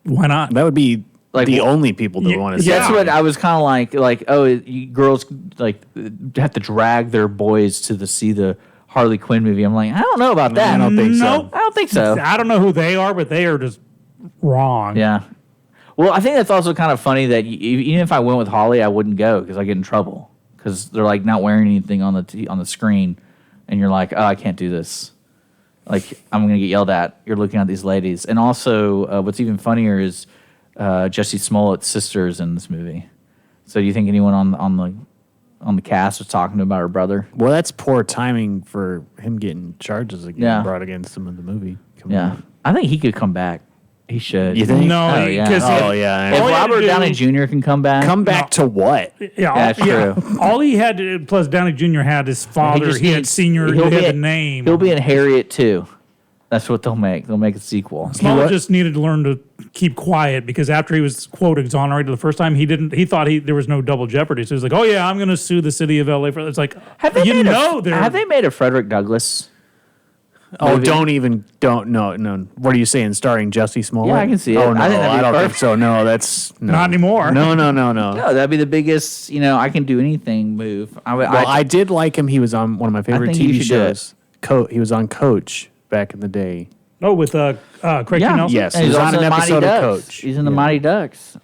Why not? That would be Like, the only people that want to see That's it. what I was kind of like, oh, girls like have to drag their boys to see the Harley Quinn movie. I'm like, I don't know about that. I don't think so. Nope. I don't think so. I don't know who they are, but they are just wrong. Yeah. Well, I think that's also kind of funny that even if I went with Holly, I wouldn't go because I get in trouble because they're like not wearing anything on the screen, and you're like, oh, I can't do this. Like I'm gonna get yelled at. You're looking at these ladies, and also what's even funnier is Jesse Smollett's sister is in this movie. So do you think anyone on on the cast was talking about her brother. Well, that's poor timing for him getting charges again Yeah. brought against him in the movie. Yeah, I think he could come back. He should. You think? No, Oh, yeah. because Oh, yeah. If all he had to Robert do- Downey Jr. can come back, Come back to what? That's true. All he had to, plus Downey Jr. had his father. just He had needs- senior. He he'll had be the in- name. He'll be in Harriet too. That's what they'll make. They'll make a sequel. Smaller just needed to learn to keep quiet because after he was quote exonerated the first time, he thought there was no double jeopardy. So he was like, "Oh yeah, I'm going to sue the city of LA for." It's like Have they you made know have they made a Frederick Douglass? Oh, movie? don't no. What are you saying? Starring Jussie Smollett? Yeah, I can see it. Oh no, I think that'd be I don't think perfect. so. No, that's no. Not anymore. No. No, that'd be the biggest. I can do anything move. I did like him. He was on one of my favorite think you TV should do it. shows. He was on Coach back in the day. Oh, with Craig T. Nelson. Yes. And He he's was on also an in Mighty episode of Ducks. Coach. He's in the Yeah. Mighty Ducks,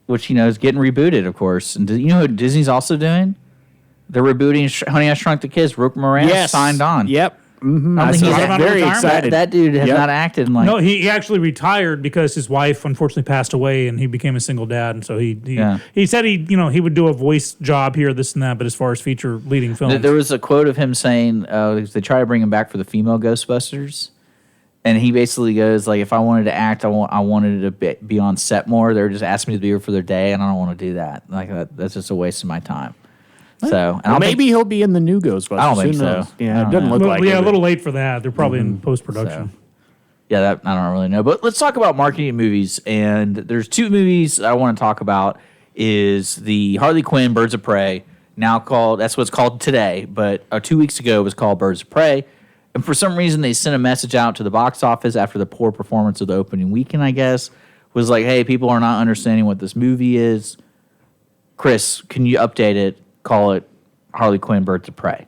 which is getting rebooted, of course. And you know what Disney's also doing? They're rebooting Honey, I Shrunk the Kids. Rook Moranis signed on. Yep. Mm-hmm. I think he's out of very retirement. excited. That dude has Yep. not acted in like. No, he actually retired because his wife unfortunately passed away, and he became a single dad. And so he said he would do a voice job here, this and that. But as far as feature leading films, There was a quote of him saying they try to bring him back for the female Ghostbusters, and he basically goes like, "If I wanted to act, I wanted to be on set more. They're just asking me to be here for their day, and I don't want to do that. Like that's just a waste of my time." So and Maybe he'll be in the new Ghostbusters. I don't think Who so. knows? I Yeah, it don't doesn't know. look Well, like yeah, it. a little late for that. They're probably in post production. Yeah, that I don't really know. But let's talk about marketing movies. And there's two movies I want to talk about. Is the Harley Quinn Birds of Prey, now called, that's what it's called today, but 2 weeks ago it was called Birds of Prey. And for some reason they sent a message out to the box office after the poor performance of the opening weekend, I guess, was like, hey, people are not understanding what this movie is. Chris, can you update it, call it Harley Quinn Birds of Prey?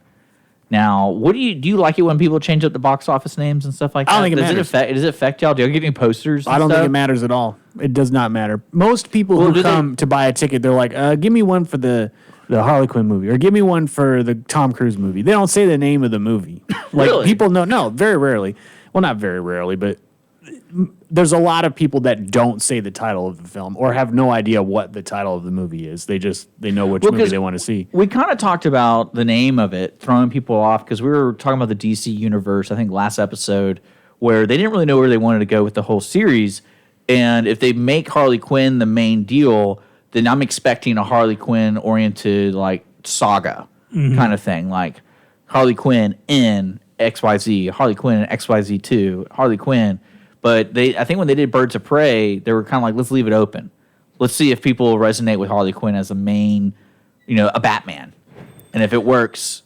Now, what do you like it when people change up the box office names and stuff like that? I don't think it does matters. Does it affect y'all? Do you get any posters? I don't think it matters at all. It does not matter. Most people Well, who do they- come to buy a ticket, they're like, give me one for the Harley Quinn movie, or give me one for the Tom Cruise movie. They don't say the name of the movie. Like Really? people know, no, very rarely. Well, not very rarely, but there's a lot of people that don't say the title of the film or have no idea what the title of the movie is. They know which movie 'cause they want to see. We kind of talked about the name of it, throwing people off, because we were talking about the DC universe, I think last episode, where they didn't really know where they wanted to go with the whole series. And if they make Harley Quinn the main deal, then I'm expecting a Harley Quinn oriented like saga kind of thing, like Harley Quinn in XYZ, Harley Quinn in XYZ2, Harley Quinn. But I think when they did Birds of Prey, they were kind of like, let's leave it open. Let's see if people resonate with Harley Quinn as a main, a Batman. And if it works,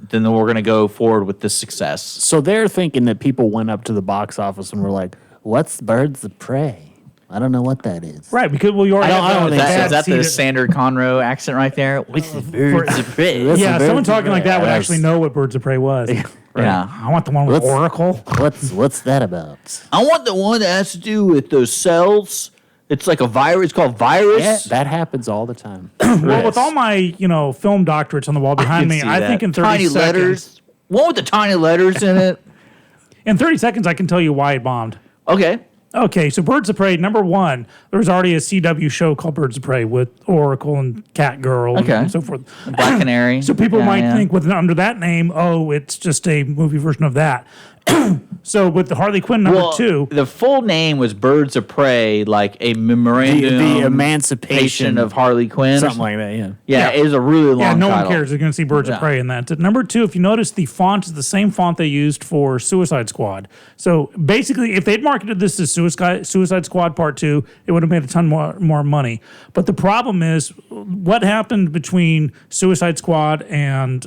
then we're going to go forward with this success. So they're thinking that people went up to the box office and were like, what's Birds of Prey? I don't know what that is. Right, because you already I don't have think Is that the seated- Sander Conroe accent right there? What's the Birds of Prey? Yeah, Birds someone of talking like that would Prey. actually know what Birds of Prey was. Yeah. I want the one with What's- Oracle. What's that about? I want the one that has to do with those cells. It's like a virus. It's called virus. Yeah, that happens all the time. Well, with all my film doctorates on the wall behind me, I think in 30 tiny seconds, letters. One with the tiny letters in it. in 30 seconds, I can tell you why it bombed. Okay. Okay, so Birds of Prey, number one, there was already a CW show called Birds of Prey with Oracle and Catgirl Okay. and so forth. Black Canary. So people Yeah, might yeah. think under that name, oh, it's just a movie version of that. So with the Harley Quinn number two, The full name was Birds of Prey, like a memorandum. The emancipation of Harley Quinn. Something like that, yeah. Yeah, it was a really long yeah, no title. one cares. They're going to see Birds Yeah. of Prey in that. Number two, if you notice, the font is the same font they used for Suicide Squad. So basically, if they'd marketed this as Suicide Squad Part 2, it would have made a ton more money. But the problem is, what happened between Suicide Squad and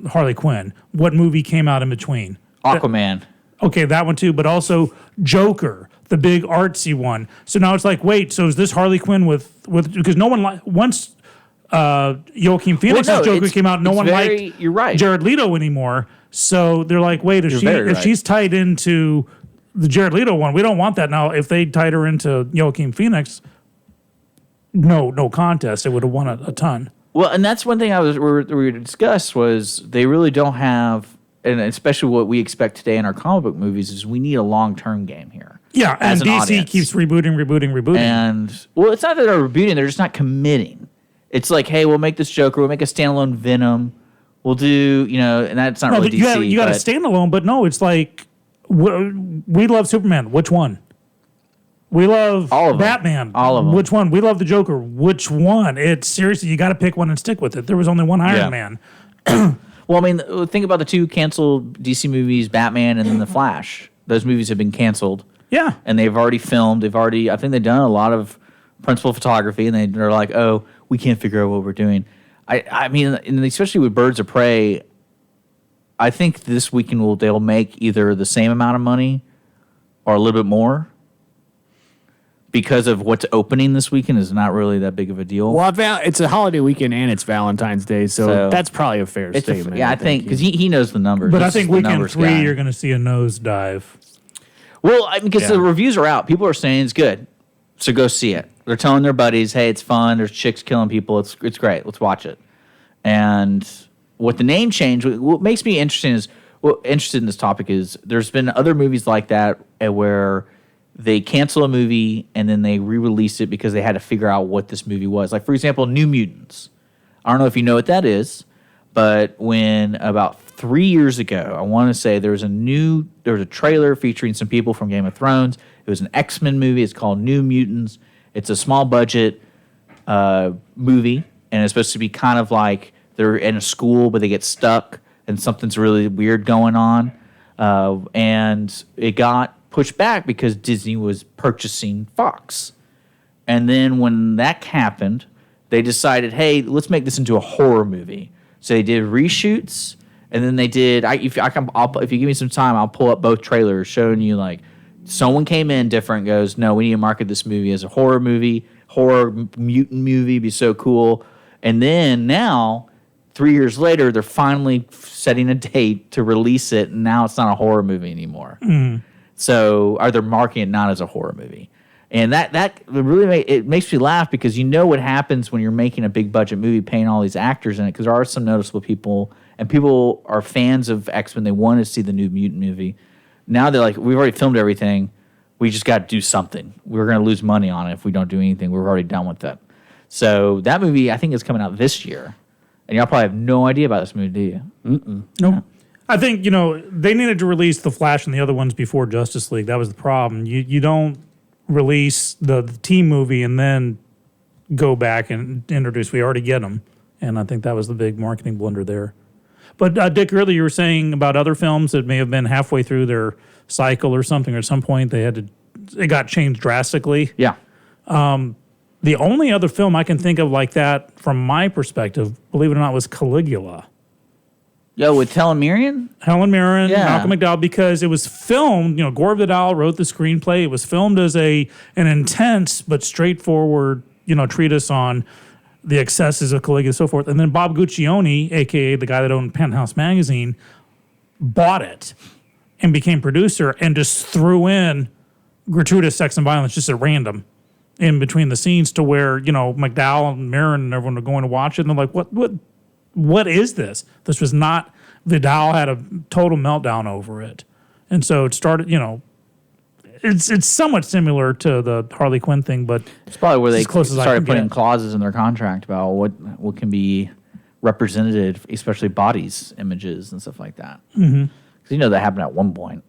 Harley Quinn? What movie came out in between? Aquaman. Okay, that one too, but also Joker, the big artsy one. So now it's like, wait, so is this Harley Quinn with because no one once Joaquin Phoenix's Well, no, Joker it's- came out, no it's one very- liked you're right. Jared Leto anymore. So they're like, wait, if very right. she's tied into the Jared Leto one, we don't want that now. If they tied her into Joaquin Phoenix, no contest. It would have won a ton. Well, and that's one thing we discussed was they really don't have, and especially what we expect today in our comic book movies is we need a long-term game here. Yeah, and as an DC audience. keeps rebooting. And well, it's not that they're rebooting; they're just not committing. It's like, hey, we'll make this Joker. We'll make a standalone Venom. We'll do, and that's not really DC. You got a standalone, but no, it's like we love Superman. Which one? We love all of Batman. All of them. Which one? We love the Joker. Which one? It's seriously, you got to pick one and stick with it. There was only one Iron Man. Well, I mean, think about the 2 canceled DC movies, Batman and then The Flash. Those movies have been canceled. Yeah. And they've already filmed. I think they've done a lot of principal photography, and they're like, oh, we can't figure out what we're doing. I mean, and especially with Birds of Prey, I think this weekend they'll make either the same amount of money or a little bit more. Because of what's opening this weekend is not really that big of a deal. Well, it's a holiday weekend and it's Valentine's Day, so that's probably a fair statement. I think because he knows the numbers. But I think weekend 3 you're going to see a nosedive. Well, because the reviews are out, people are saying it's good, so go see it. They're telling their buddies, "Hey, it's fun. There's chicks killing people. It's great. Let's watch it." And what the name change, what makes me interested in this topic is there's been other movies like that where they cancel a movie and then they re-release it because they had to figure out what this movie was. Like, for example, New Mutants. I don't know if you know what that is, but when about 3 years ago, I want to say there was a trailer featuring some people from Game of Thrones. It was an X-Men movie. It's called New Mutants. It's a small budget movie, and it's supposed to be kind of like they're in a school, but they get stuck and something's really weird going on. And it got pushed back because Disney was purchasing Fox. And then when that happened, they decided, hey, let's make this into a horror movie. So they did reshoots, and then they did. If you give me some time, I'll pull up both trailers showing you like someone came in different, goes, no, we need to market this movie as a horror movie, horror mutant movie, be so cool. And then now, 3 years later, they're finally setting a date to release it, and now it's not a horror movie anymore. Mm. So, are they marketing it not as a horror movie? And that really it makes me laugh because you know what happens when you're making a big budget movie, paying all these actors in it, because there are some noticeable people, and people are fans of X-Men. They want to see the New Mutant movie. Now they're like, we've already filmed everything. We just got to do something. We're going to lose money on it if we don't do anything. We're already done with that. So that movie, I think, is coming out this year. And y'all probably have no idea about this movie, do you? Nope. Yeah. I think, they needed to release The Flash and the other ones before Justice League. That was the problem. You don't release the team movie and then go back and introduce. We already get them. And I think that was the big marketing blunder there. But Dick, earlier you were saying about other films that may have been halfway through their cycle or something, or at some point it got changed drastically. Yeah. The only other film I can think of like that from my perspective, believe it or not, was Caligula. Yo, with Helen Mirren? Helen Mirren, Malcolm McDowell, because it was filmed, Gore Vidal wrote the screenplay. It was filmed as an intense but straightforward, treatise on the excesses of Caligula and so forth. And then Bob Guccione, a.k.a. the guy that owned Penthouse Magazine, bought it and became producer and just threw in gratuitous sex and violence just at random in between the scenes to where, McDowell and Mirren and everyone were going to watch it. And they're like, what is this? This was not, Vidal had a total meltdown over it. And so it started, it's somewhat similar to the Harley Quinn thing, but it's probably where they started putting clauses in their contract about what can be represented, especially bodies, images, and stuff like that. Mm-hmm. Because that happened at one point,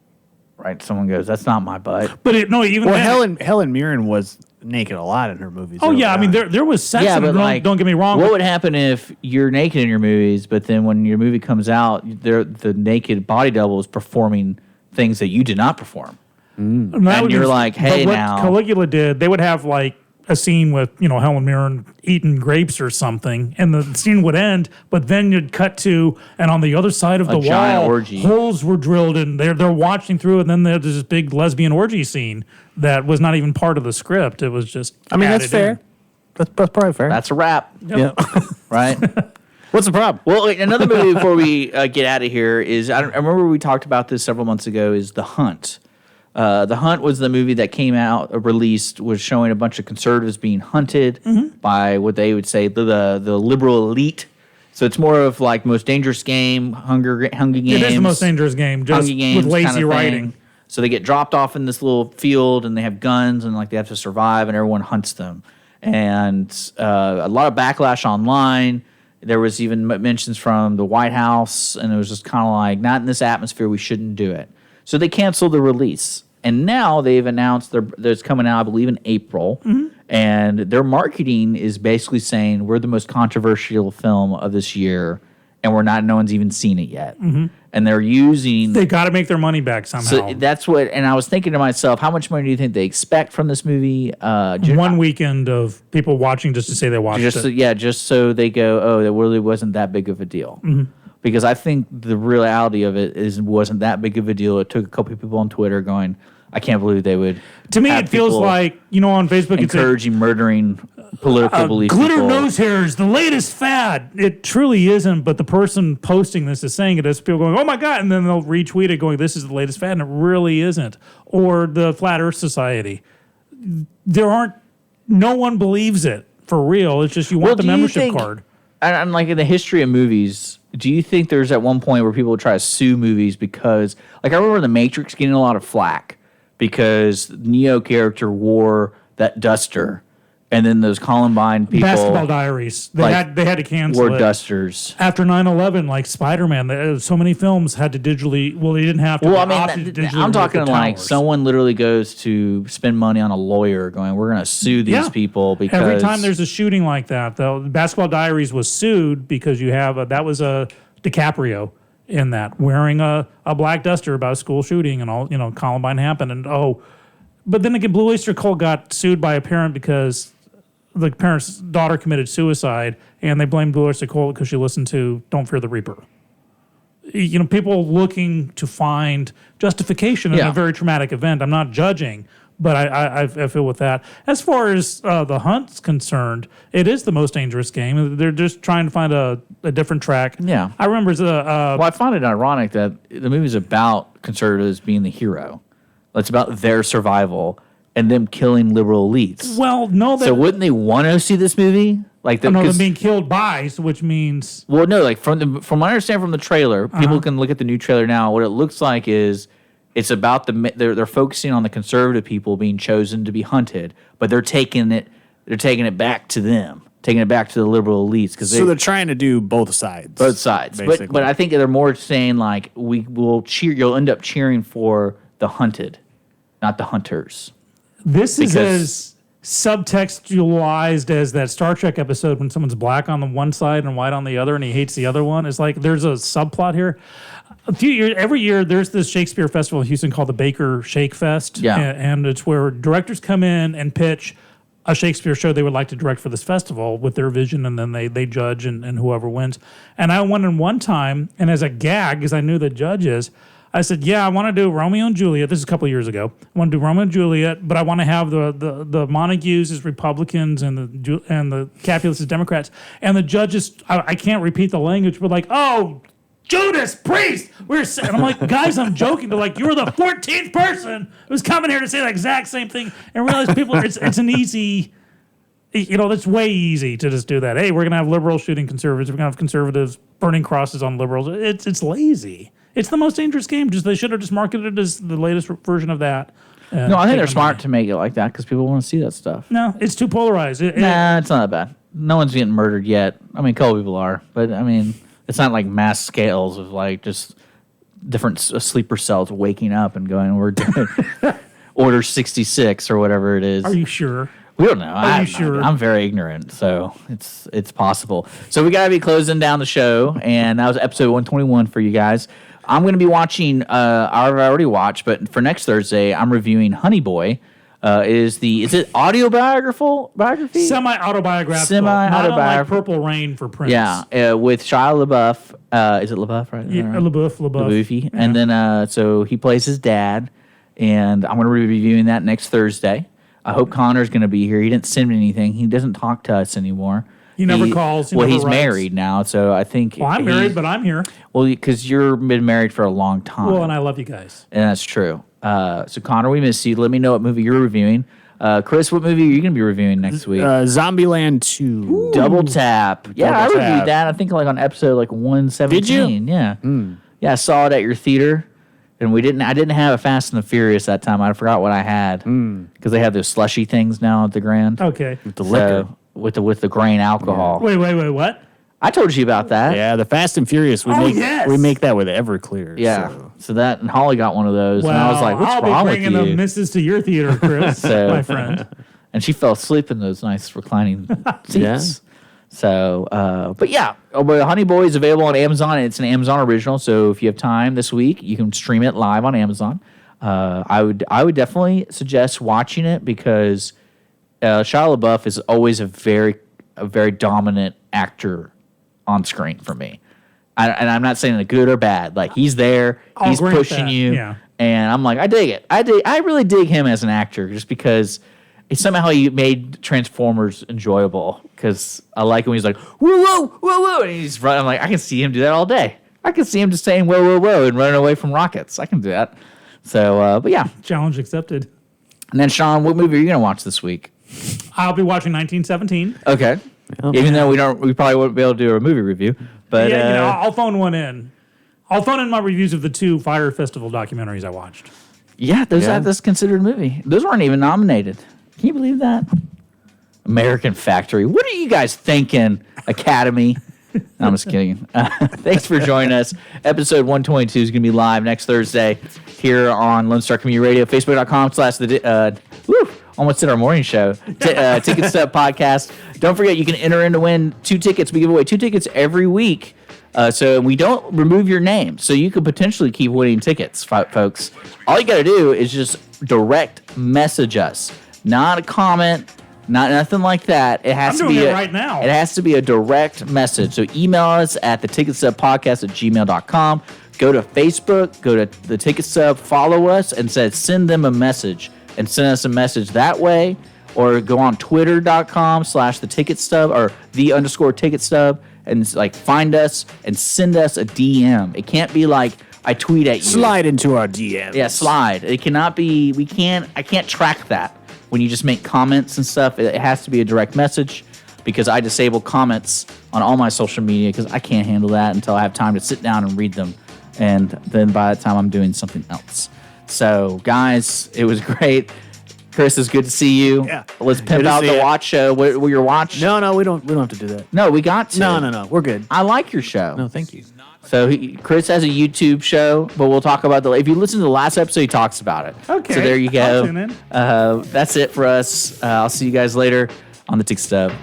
right? Someone goes, "That's not my butt." But Helen Mirren was naked a lot in her movies. Oh yeah, I mean there was sex in it. Don't get me wrong. What would happen if you're naked in your movies, but then when your movie comes out, the naked body double is performing things that you did not perform? And you're like, hey, now. What Caligula did, they would have like a scene with, Helen Mirren eating grapes or something, and the scene would end, but then you'd cut to, and on the other side of the wall, orgy. Holes were drilled, and they're watching through, and then there's this big lesbian orgy scene that was not even part of the script. It was just that's fair. In. That's probably fair. That's a wrap. Yep. Yeah. Right? What's the problem? Well, another movie before we get out of here is, I remember we talked about this several months ago, is The Hunt. The Hunt was the movie that came out, released, was showing a bunch of conservatives being hunted by what they would say the liberal elite. So it's more of like Most Dangerous Game, Hunger Games. It is the Most Dangerous Game, just with lazy kind of writing. So they get dropped off in this little field, and they have guns, and like they have to survive, and everyone hunts them. and a lot of backlash online. There was even mentions from the White House, and it was just kind of like, not in this atmosphere, we shouldn't do it. So they canceled the release. And now they've announced there's coming out, I believe, in April. And their marketing is basically saying, we're the most controversial film of this year, and no one's even seen it yet. And they're using... They got to make their money back somehow. So that's what... And I was thinking to myself, how much money do you think they expect from this movie? One weekend of people watching just to say they watched it. Just so they go, oh, that really wasn't that big of a deal. Because I think the reality of it wasn't that big of a deal. It took a couple of people on Twitter going, I can't believe they would... To me, it feels like, on Facebook, encouraging murdering political belief glitter people. nose hair is the latest fad. It truly isn't, but the person posting this is saying it as people going, oh my God, and then they'll retweet it going, this is the latest fad, and it really isn't. Or the Flat Earth Society. No one believes it for real. It's just you want the membership card. And like in the history of movies, do you think there's at one point where people would try to sue movies because, like I remember The Matrix getting a lot of flack because the Neo character wore that duster, and then those Columbine people... Basketball Diaries. They had to cancel wore it. dusters. After 9/11, like Spider-Man, so many films had to digitally... Well, they didn't have to. Well, I mean, I'm talking like someone literally goes to spend money on a lawyer going, we're going to sue these people because... Every time there's a shooting like that, though, Basketball Diaries was sued because that was a DiCaprio in that, wearing a black duster about a school shooting and all, Columbine happened, and but then again, Blue Oyster Cult got sued by a parent because the parent's daughter committed suicide, and they blamed Blue Oyster Cult because she listened to Don't Fear the Reaper. People looking to find justification in a very traumatic event. I'm not judging, but I feel with that. As far as the hunt's concerned, it is the most dangerous game. They're just trying to find a different track. Yeah. I remember I find it ironic that the movie's about conservatives being the hero. It's about their survival and them killing liberal elites. Well, no. So wouldn't they want to see this movie? Like them being killed by, which means... Well, no, like from what I understand from the trailer, people can look at the new trailer now. What it looks like is it's about they're focusing on the conservative people being chosen to be hunted, but they're taking it back to them, taking it back to the liberal elites. So they're trying to do both sides. Both sides. But I think they're more saying like, you'll end up cheering for the hunted, not the hunters. This is as subtextualized as that Star Trek episode when someone's black on the one side and white on the other, and he hates the other one. It's like there's a subplot here. Every year there's this Shakespeare festival in Houston called the Baker Shake Fest. Yeah. And it's where directors come in and pitch a Shakespeare show they would like to direct for this festival with their vision, and then they judge and whoever wins. And I went in one time, and as a gag, because I knew the judges, I said, I want to do Romeo and Juliet. This is a couple of years ago. I want to do Romeo and Juliet, but I want to have the Montagues as Republicans and the Capulets as Democrats. And the judges, I can't repeat the language, but like, oh, Judas Priest. And I'm like, guys, I'm joking. They're like, you were the 14th person who's coming here to say the exact same thing. And realize people, it's an easy, that's way easy to just do that. Hey, we're going to have liberals shooting conservatives. We're going to have conservatives burning crosses on liberals. It's lazy. It's the most dangerous game. They should have just marketed it as the latest version of that. No, I think they're smart to make it like that because people want to see that stuff. No, it's too polarized. It's not that bad. No one's getting murdered yet. I mean, a couple people are, but I mean, it's not like mass scales of like just different sleeper cells waking up and going, we're doing Order 66 or whatever it is. Are you sure? We don't know. Are you sure? I'm very ignorant, so it's possible. So we got to be closing down the show, and that was episode 121 for you guys. I'm going to be watching, I've already watched, but for next Thursday, I'm reviewing Honey Boy. Is it biography? Semi-autobiographical. Not unlike Purple Rain for Prince. Yeah, with Shia LaBeouf. Is it LaBeouf, right? Yeah, right? LaBeouf. Yeah. And then, so he plays his dad, and I'm going to be reviewing that next Thursday. I hope Connor's going to be here. He didn't send me anything. He doesn't talk to us anymore. He never calls. He's married now, so I think... Well, I'm married, but I'm here. Well, because you've been married for a long time. Well, and I love you guys. And that's true. So, Connor, we miss you. Let me know what movie you're reviewing. Chris, what movie are you going to be reviewing next week? Zombieland 2. Ooh. Double Tap. Yeah, I reviewed that. I think like on episode 117. Did you? Yeah. Yeah, I saw it at your theater. And I didn't have a Fast and the Furious that time. I forgot what I had because they have those slushy things now at the Grand. Okay. The liquor. With the grain alcohol. Wait, what? I told you about that. Yeah, the Fast and Furious. We make that with Everclear. Yeah. So. So that, and Holly got one of those, Well, and I was like, "What's I'll wrong be with bringing you?" the missus to your theater, Chris, So- my friend. And she fell asleep in those nice reclining seats. Yeah. So, but yeah, but Honey Boy is available on Amazon. It's an Amazon original, so if you have time this week, you can stream it live on Amazon. I would definitely suggest watching it because Shia LaBeouf is always a very dominant actor on screen for me. And I'm not saying the good or bad. Like he's there, I'll he's grant pushing that, you, yeah. and I'm like, I dig it. I really dig him as an actor just because somehow he made Transformers enjoyable. Because I like him when he's like, whoa, whoa, whoa, whoa, and he's running. I'm like, I can see him do that all day. I can see him just saying whoa, whoa, whoa, and running away from rockets. I can do that. So, but yeah. Challenge accepted. And then Sean, what movie are you gonna watch this week? I'll be watching 1917. Okay. Even though we probably won't be able to do a movie review, but Yeah, I'll phone one in. I'll phone in my reviews of the 2 Fire Festival documentaries I watched. yeah, that's considered a movie. Those weren't even nominated. Can you believe that? American Factory. What are you guys thinking, Academy? No, I'm just kidding. Thanks for joining us. Episode 122 is going to be live next Thursday here on Lone Star Community Radio, facebook.com/ almost did our morning show. Ticket Stub Podcast. Don't forget, you can enter in to win 2 tickets. We give away 2 tickets every week. So we don't remove your name. So you could potentially keep winning tickets, folks. All you got to do is just direct message us. Not a comment, not nothing like that. It has I'm to be doing it right now. It has to be a direct message. So email us at theticketstubpodcast@gmail.com. Go to Facebook, go to the Ticket Stub, follow us, and send them a message and send us a message that way. Or go on twitter.com/theticketstub or _ticketstub and find us and send us a DM. It can't be like I tweet at you. Slide into our DMs. Yeah, slide. It cannot be. I can't track that when you just make comments and stuff. It has to be a direct message because I disable comments on all my social media because I can't handle that until I have time to sit down and read them, and then by the time I'm doing something else. So, guys, it was great. Chris, it's good to see you. Yeah. Let's Good pimp to out see the ya. watch show. What your watch? No, we don't have to do that. No, we got to. No. We're good. I like your show. No, thank you. So Chris has a YouTube show, but we'll talk about if you listen to the last episode, he talks about it. Okay. So there you I'll go. tune in. That's it for us. I'll see you guys later on the Tick Stub.